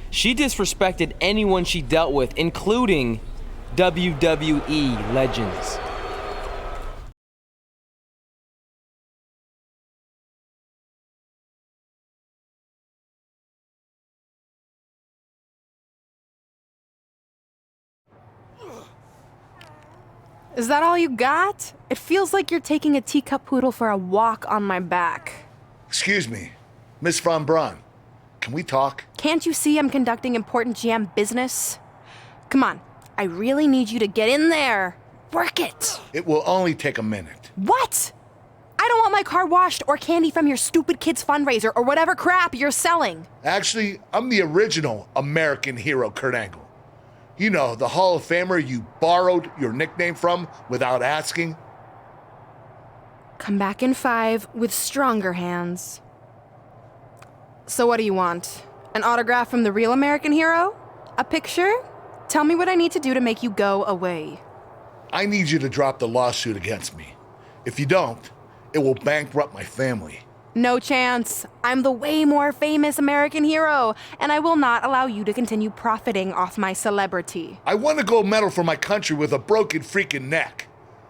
Speaker 3: She disrespected anyone she dealt with, including WWE legends.
Speaker 12: Is that all you got? It feels like you're taking a teacup poodle for a walk on my back.
Speaker 5: Excuse me, Miss Von Braun. Can we talk?
Speaker 12: Can't you see I'm conducting important GM business? Come on, I really need you to get in there. Work it.
Speaker 5: It will only take a minute.
Speaker 12: What? I don't want my car washed or candy from your stupid kids fundraiser or whatever crap you're selling.
Speaker 5: Actually, I'm the original American hero, Kurt Angle. You know, the Hall of Famer you borrowed your nickname from without asking.
Speaker 12: Come back in 5 with stronger hands. So what do you want? An autograph from the real American hero? A picture? Tell me what I need to do to make you go away.
Speaker 5: I need you to drop the lawsuit against me. If you don't, it will bankrupt my family.
Speaker 12: No chance. I'm the way more famous American hero, and I will not allow you to continue profiting off my celebrity.
Speaker 5: I won a gold medal for my country with a broken freaking neck.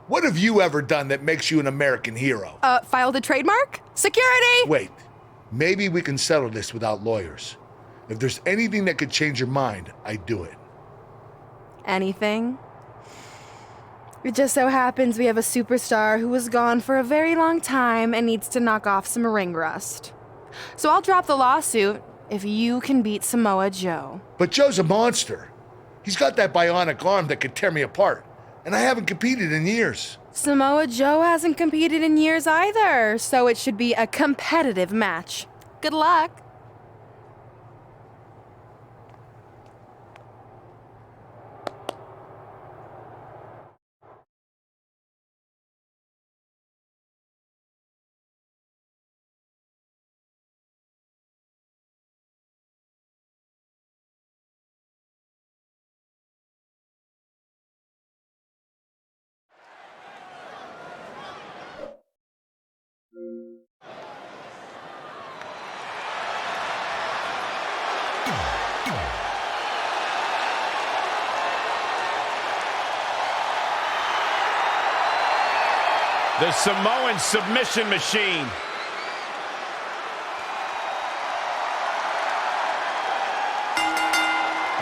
Speaker 5: What have you ever done that makes you an American hero?
Speaker 12: Filed a trademark? Security!
Speaker 5: Wait, maybe we can settle this without lawyers. If there's anything that could change your mind, I'd do it.
Speaker 12: Anything? It just so happens we have a superstar who was gone for a very long time and needs to knock off some ring rust. So I'll drop the lawsuit if you can beat Samoa Joe.
Speaker 5: But Joe's a monster. He's got that bionic arm that could tear me apart, and I haven't competed in years.
Speaker 12: Samoa Joe hasn't competed in years either, so it should be a competitive match. Good luck.
Speaker 1: The Samoan submission machine.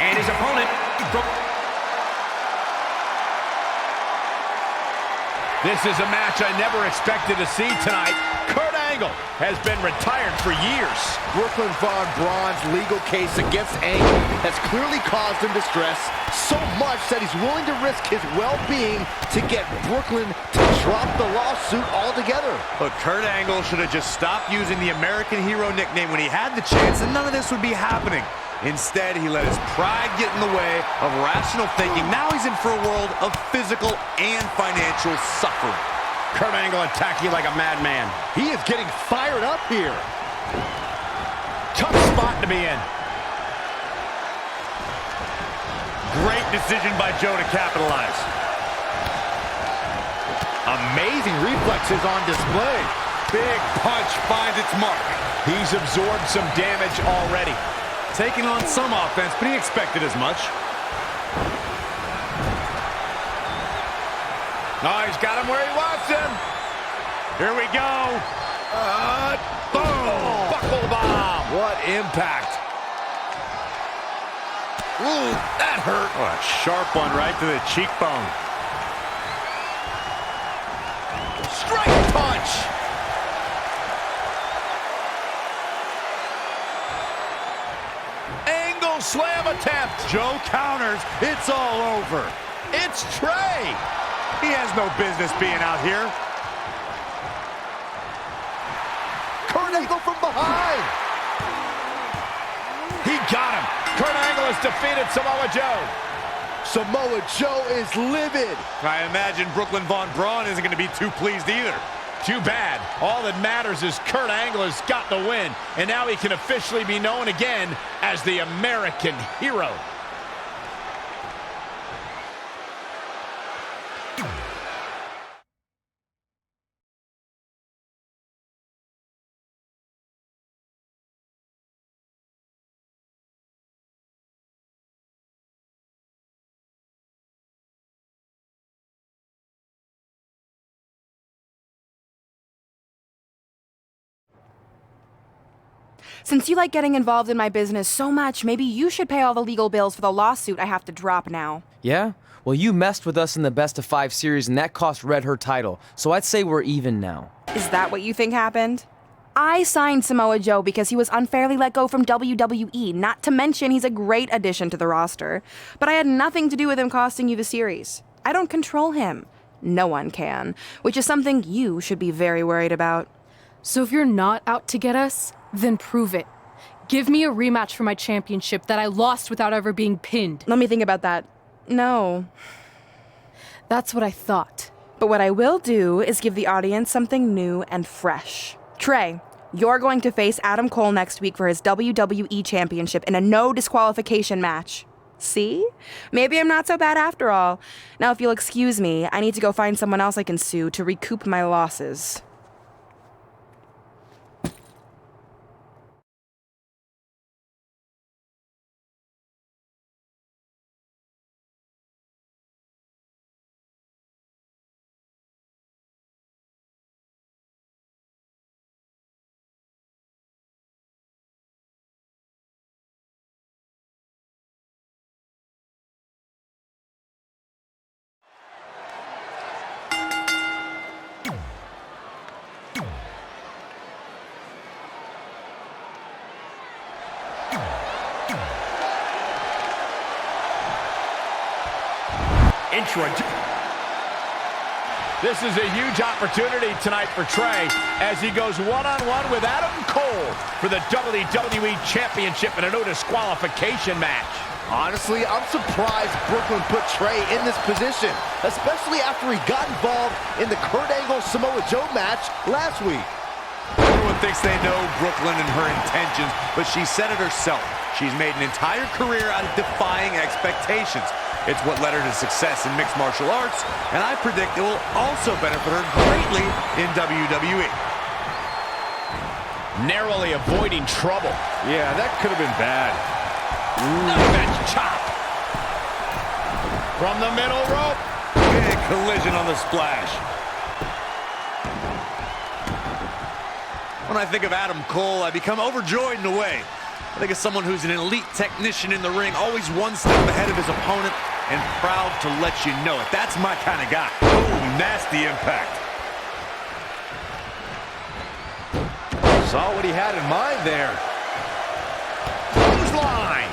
Speaker 6: And his opponent from...
Speaker 1: This is a match I never expected to see tonight. Kurt Angle has been retired for years.
Speaker 4: Brooklyn Von Braun's legal case against Angle has clearly caused him distress, so much that he's willing to risk his well-being to get Brooklyn to drop the lawsuit altogether.
Speaker 2: Look, Kurt Angle should have just stopped using the American Hero nickname when he had the chance, and none of this would be happening. Instead, he let his pride get in the way of rational thinking. Now he's in for a world of physical and financial suffering.
Speaker 1: Kurt Angle attacking like a madman.
Speaker 4: He is getting fired up here.
Speaker 1: Tough spot to be in.
Speaker 2: Great decision by Joe to capitalize.
Speaker 4: Amazing reflexes on display.
Speaker 2: Big punch finds its mark.
Speaker 1: He's absorbed some damage already.
Speaker 2: Taking on some offense, but he expected as much.
Speaker 1: Oh, he's got him where he wants him.
Speaker 2: Here we go.
Speaker 1: Boom! Buckle bomb.
Speaker 4: What impact.
Speaker 1: Ooh, that hurt.
Speaker 2: Oh, a sharp one right to the cheekbone.
Speaker 1: Strike punch. Angle slam attempt.
Speaker 2: Joe counters. It's all over.
Speaker 1: It's Trey.
Speaker 2: He has no business being out here.
Speaker 4: Kurt Angle from behind.
Speaker 1: He got him. Kurt Angle has defeated Samoa Joe.
Speaker 4: Samoa Joe is livid.
Speaker 2: I imagine Brooklyn Von Braun isn't going to be too pleased either.
Speaker 1: Too bad. All that matters is Kurt Angle has got the win, and now he can officially be known again as the American Hero.
Speaker 12: Since you like getting involved in my business so much, maybe you should pay all the legal bills for the lawsuit I have to drop now.
Speaker 3: Yeah? Well, you messed with us in the Best of 5 series, and that cost Red her title, so I'd say we're even now.
Speaker 12: Is that what you think happened? I signed Samoa Joe because he was unfairly let go from WWE, not to mention he's a great addition to the roster. But I had nothing to do with him costing you the series. I don't control him. No one can, which is something you should be very worried about.
Speaker 7: So if you're not out to get us, then prove it. Give me a rematch for my championship that I lost without ever being pinned.
Speaker 12: Let me think about that. No.
Speaker 7: That's what I thought.
Speaker 12: But what I will do is give the audience something new and fresh. Trey, you're going to face Adam Cole next week for his WWE Championship in a no disqualification match. See? Maybe I'm not so bad after all. Now, if you'll excuse me, I need to go find someone else I can sue to recoup my losses.
Speaker 1: This is a huge opportunity tonight for Trey as he goes one-on-one with Adam Cole for the WWE Championship in a no disqualification match.
Speaker 4: Honestly, I'm surprised Brooklyn put Trey in this position, especially after he got involved in the Kurt Angle Samoa Joe match last week.
Speaker 2: Everyone thinks they know Brooklyn and her intentions, but she said it herself. She's made an entire career out of defying expectations. It's what led her to success in mixed martial arts, and I predict it will also benefit her greatly in WWE.
Speaker 1: Narrowly avoiding trouble.
Speaker 2: Yeah, that could have been bad.
Speaker 1: Knife edge chop. From the middle rope.
Speaker 2: Big collision on the splash. When I think of Adam Cole, I become overjoyed in a way. I think of someone who's an elite technician in the ring, always one step ahead of his opponent, and proud to let you know it. That's my kind of guy. Oh, nasty impact.
Speaker 4: Saw what he had in mind there.
Speaker 1: Clothesline.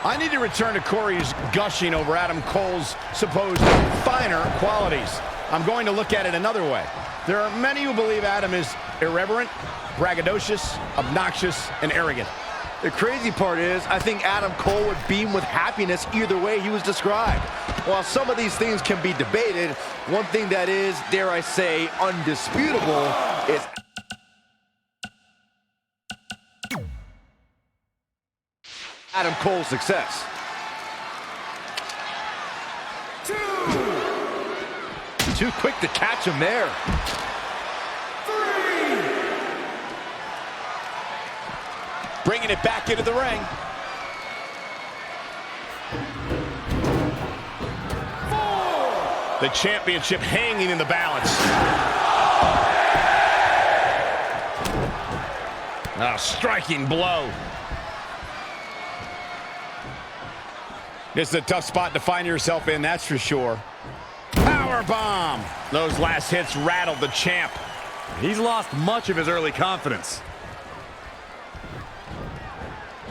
Speaker 1: I need to return to Corey's gushing over Adam Cole's supposed finer qualities. I'm going to look at it another way. There are many who believe Adam is irreverent, braggadocious, obnoxious, and arrogant.
Speaker 4: The crazy part is, I think Adam Cole would beam with happiness either way he was described. While some of these things can be debated, one thing that is, dare I say, undisputable is Adam Cole's success. Too quick to catch him there.
Speaker 1: Bringing it back into the ring. The championship hanging in the balance. A striking blow. This is a tough spot to find yourself in, that's for sure. Power bomb. Those last hits rattled the champ.
Speaker 2: He's lost much of his early confidence.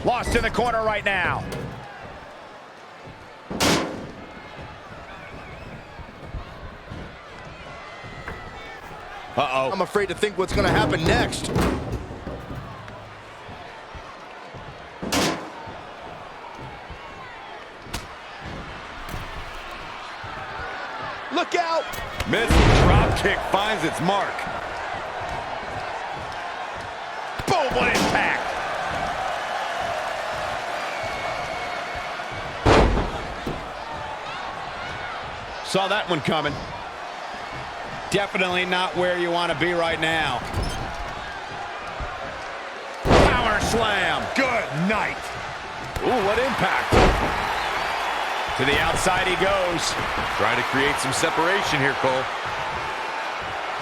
Speaker 1: Lost in the corner right now. Uh-oh.
Speaker 4: I'm afraid to think what's going to happen next. Look out!
Speaker 2: Missile drop kick finds its mark.
Speaker 1: Boom, what impact! Saw that one coming. Definitely not where you want to be right now. Power slam.
Speaker 2: Good night.
Speaker 1: Ooh, what impact. To the outside he goes.
Speaker 2: Trying to create some separation here, Cole.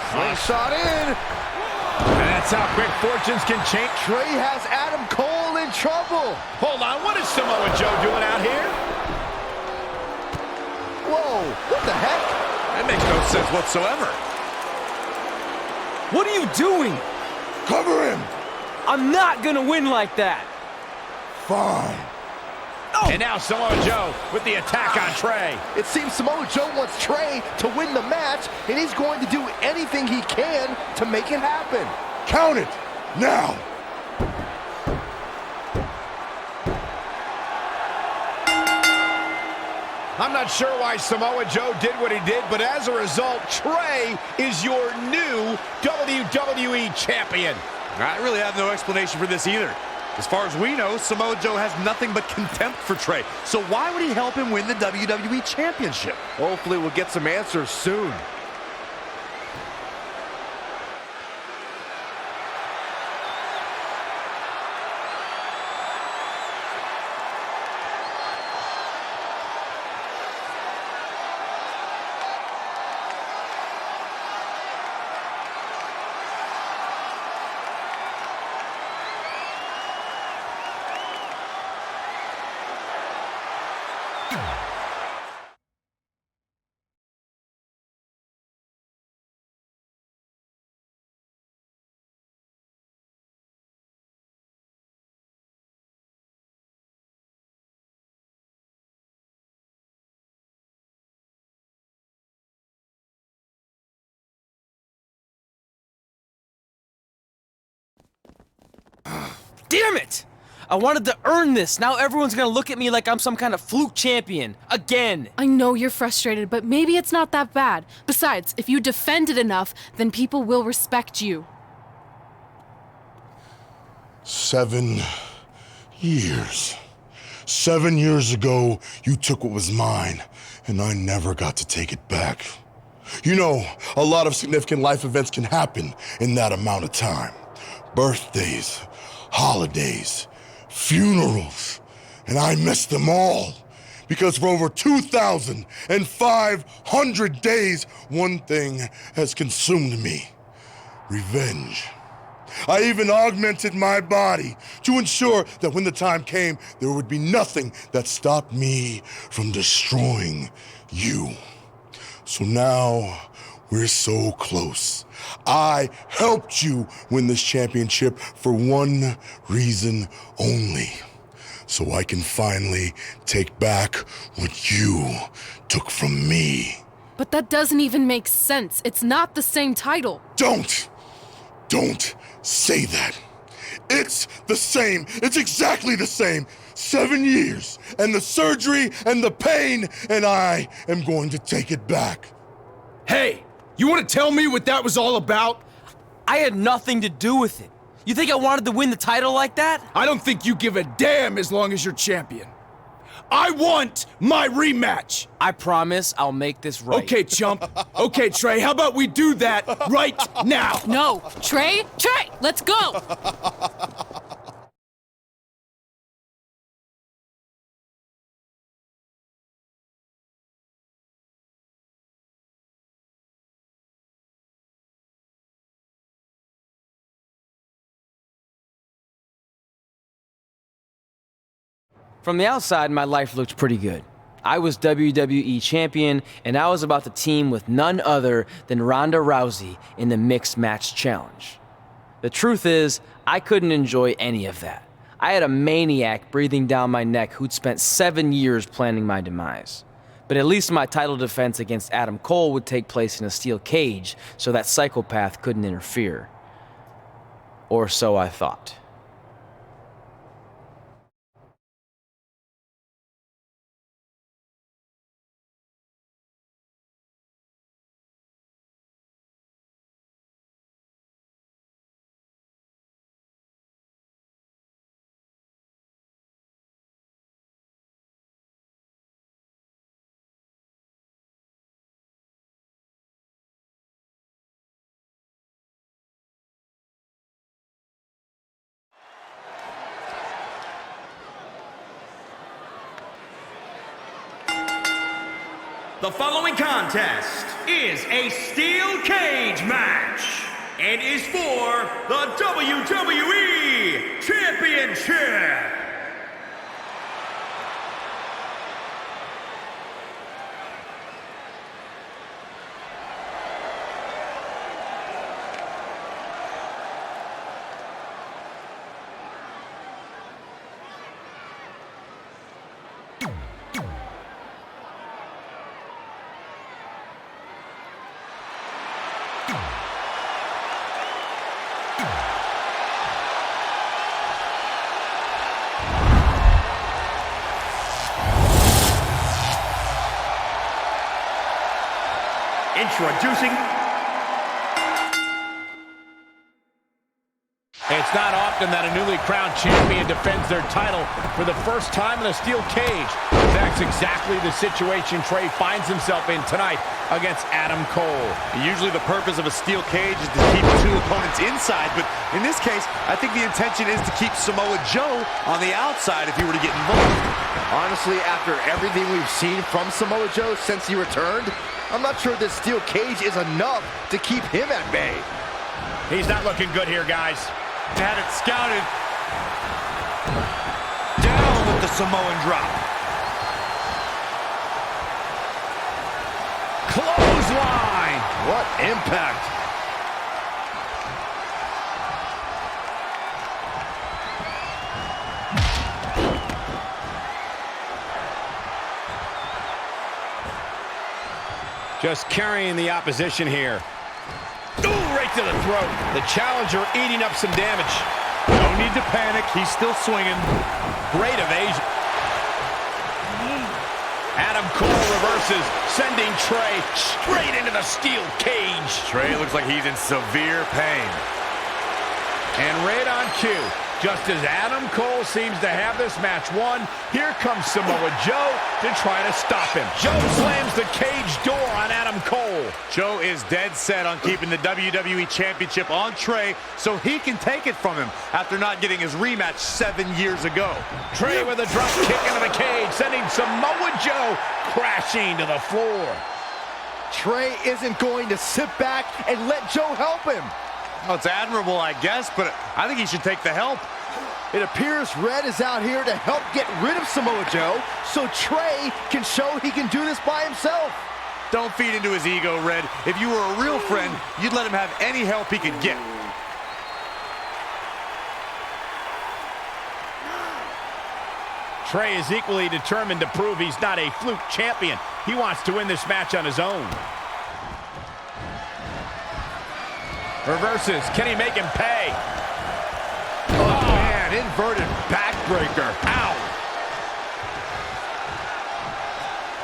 Speaker 4: Slingshot in.
Speaker 1: And that's how quick fortunes can change.
Speaker 4: Trey has Adam Cole in trouble.
Speaker 1: Hold on, what is Samoa Joe doing out here?
Speaker 4: Whoa, what the heck?
Speaker 2: That makes no sense whatsoever.
Speaker 3: What are you doing?
Speaker 5: Cover him.
Speaker 3: I'm not gonna win like that.
Speaker 5: Fine.
Speaker 3: Oh.
Speaker 1: And now Samoa Joe with the attack on Trey.
Speaker 4: It seems Samoa Joe wants Trey to win the match, and he's going to do anything he can to make it happen.
Speaker 5: Count it. Now.
Speaker 1: I'm not sure why Samoa Joe did what he did, but as a result, Trey is your new WWE Champion.
Speaker 2: I really have no explanation for this either. As far as we know, Samoa Joe has nothing but contempt for Trey. So why would he help him win the WWE Championship?
Speaker 4: Hopefully we'll get some answers soon.
Speaker 3: Damn it! I wanted to earn this. Now everyone's gonna look at me like I'm some kind of fluke champion. Again.
Speaker 7: I know you're frustrated, but maybe it's not that bad. Besides, if you defend it enough, then people will respect you.
Speaker 5: 7 years. 7 years ago, you took what was mine, and I never got to take it back. You know, a lot of significant life events can happen in that amount of time. Birthdays, holidays, funerals, and I missed them all. Because for over 2,500 days, one thing has consumed me: revenge. I even augmented my body to ensure that when the time came, there would be nothing that stopped me from destroying you. So now, we're so close. I helped you win this championship for one reason only. So I can finally take back what you took from me.
Speaker 7: But that doesn't even make sense. It's not the same title.
Speaker 5: Don't say that. It's the same. It's exactly the same. 7 years, and the surgery, and the pain, and I am going to take it back.
Speaker 14: Hey, you want to tell me what that was all about?
Speaker 3: I had nothing to do with it. You think I wanted to win the title like that?
Speaker 14: I don't think you give a damn as long as you're champion. I want my rematch.
Speaker 3: I promise I'll make this right.
Speaker 14: Okay, chump. Okay, Trey, how about we do that right now?
Speaker 7: No, Trey, let's go.
Speaker 3: From the outside, my life looked pretty good. I was WWE champion, and I was about to team with none other than Ronda Rousey in the Mixed Match Challenge. The truth is, I couldn't enjoy any of that. I had a maniac breathing down my neck who'd spent 7 years planning my demise. But at least my title defense against Adam Cole would take place in a steel cage, so that psychopath couldn't interfere. Or so I thought.
Speaker 6: The following contest is a steel cage match and is for the WWE Championship. Introducing...
Speaker 1: It's not often that a newly crowned champion defends their title for the first time in a steel cage. That's exactly the situation Trey finds himself in tonight against Adam Cole.
Speaker 2: Usually the purpose of a steel cage is to keep two opponents inside, but in this case, I think the intention is to keep Samoa Joe on the outside if he were to get involved.
Speaker 4: Honestly, after everything we've seen from Samoa Joe since he returned, I'm not sure this steel cage is enough to keep him at bay.
Speaker 1: He's not looking good here, guys.
Speaker 2: Had it scouted. Down with the Samoan drop.
Speaker 1: Clothesline!
Speaker 4: What impact!
Speaker 1: Just carrying the opposition here. Ooh, right to the throat. The challenger eating up some damage. Oh,
Speaker 2: need to panic. He's still swinging.
Speaker 1: Great evasion. Adam Cole reverses, sending Trey straight into the steel cage.
Speaker 8: Trey looks like he's in severe pain.
Speaker 1: And right on cue, just as Adam Cole seems to have this match won, here comes Samoa Joe to try to stop him. Joe slams the cage door on Adam Cole.
Speaker 8: Joe is dead set on keeping the WWE Championship on Trey so he can take it from him after not getting his rematch 7 years ago.
Speaker 1: Trey with a drop kick into the cage, sending Samoa Joe crashing to the floor.
Speaker 4: Trey isn't going to sit back and let Joe help him.
Speaker 8: Well, it's admirable, I guess, but I think he should take the help.
Speaker 4: It appears Red is out here to help get rid of Samoa Joe so Trey can show he can do this by himself.
Speaker 8: Don't feed into his ego, Red. If you were a real friend, you'd let him have any help he could get.
Speaker 1: Trey is equally determined to prove he's not a fluke champion. He wants to win this match on his own. Reverses. Can he make him pay?
Speaker 8: Oh, man, inverted backbreaker. Ow.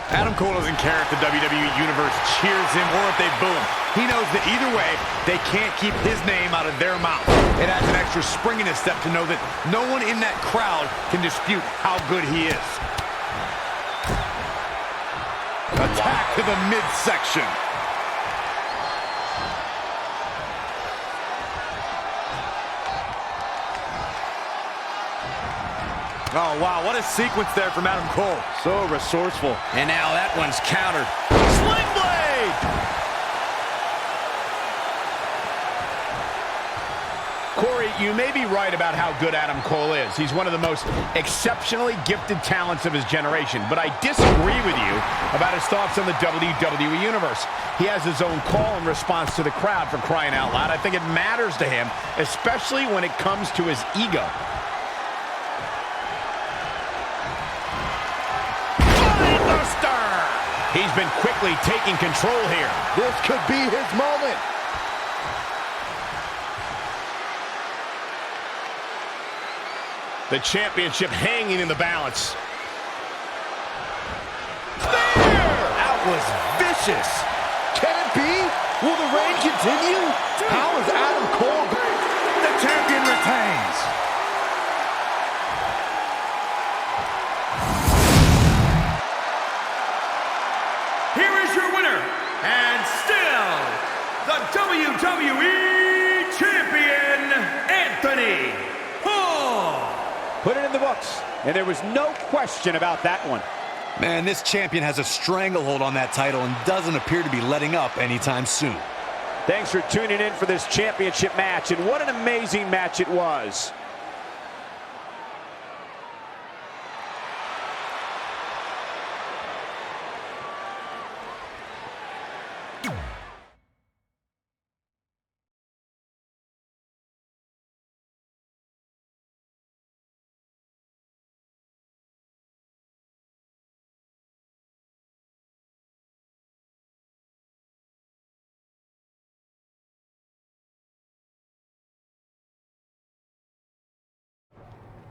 Speaker 8: Adam Cole doesn't care if the WWE Universe cheers him or if they boo him. He knows that either way, they can't keep his name out of their mouth. It adds an extra spring in his step to know that no one in that crowd can dispute how good he is. Attack to the midsection. Oh, wow, what a sequence there from Adam Cole.
Speaker 4: So resourceful.
Speaker 1: And now that one's countered. Sling blade! Corey, you may be right about how good Adam Cole is. He's one of the most exceptionally gifted talents of his generation. But I disagree with you about his thoughts on the WWE Universe. He has his own call in response to the crowd, for crying out loud. I think it matters to him, especially when it comes to his ego. He's been quickly taking control here.
Speaker 4: This could be his moment.
Speaker 1: The championship hanging in the balance.
Speaker 4: That was vicious. Can it be? Will the reign continue? How is Adam Cole?
Speaker 2: The champion retains.
Speaker 6: Here is your winner, and still the WWE Champion, Anthony Hall.
Speaker 15: Put it in the books, and there was no question about that one.
Speaker 2: Man, this champion has a stranglehold on that title and doesn't appear to be letting up anytime soon.
Speaker 15: Thanks for tuning in for this championship match, and what an amazing match it was.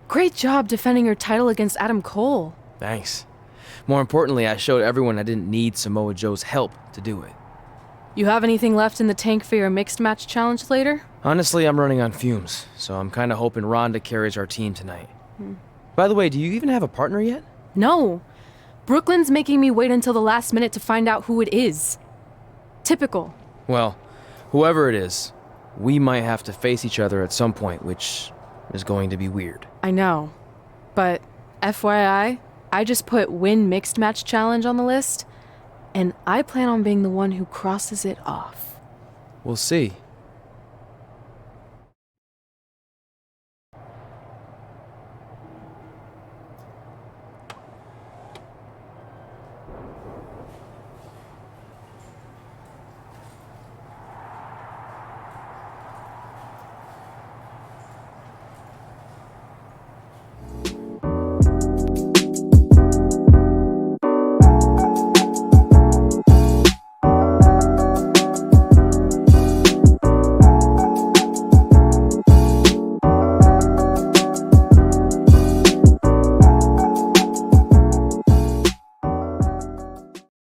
Speaker 7: Great job defending your title against Adam Cole.
Speaker 3: Thanks. More importantly, I showed everyone I didn't need Samoa Joe's help to do it.
Speaker 7: You have anything left in the tank for your mixed match challenge later?
Speaker 3: Honestly, I'm running on fumes, so I'm kind of hoping Rhonda carries our team tonight. By the way, do you even have a partner yet?
Speaker 7: No. Brooklyn's making me wait until the last minute to find out who it is. Typical.
Speaker 3: Well, whoever it is, we might have to face each other at some point, which is going to be weird.
Speaker 7: I know. But FYI, I just put win mixed match challenge on the list, and I plan on being the one who crosses it off.
Speaker 3: We'll see.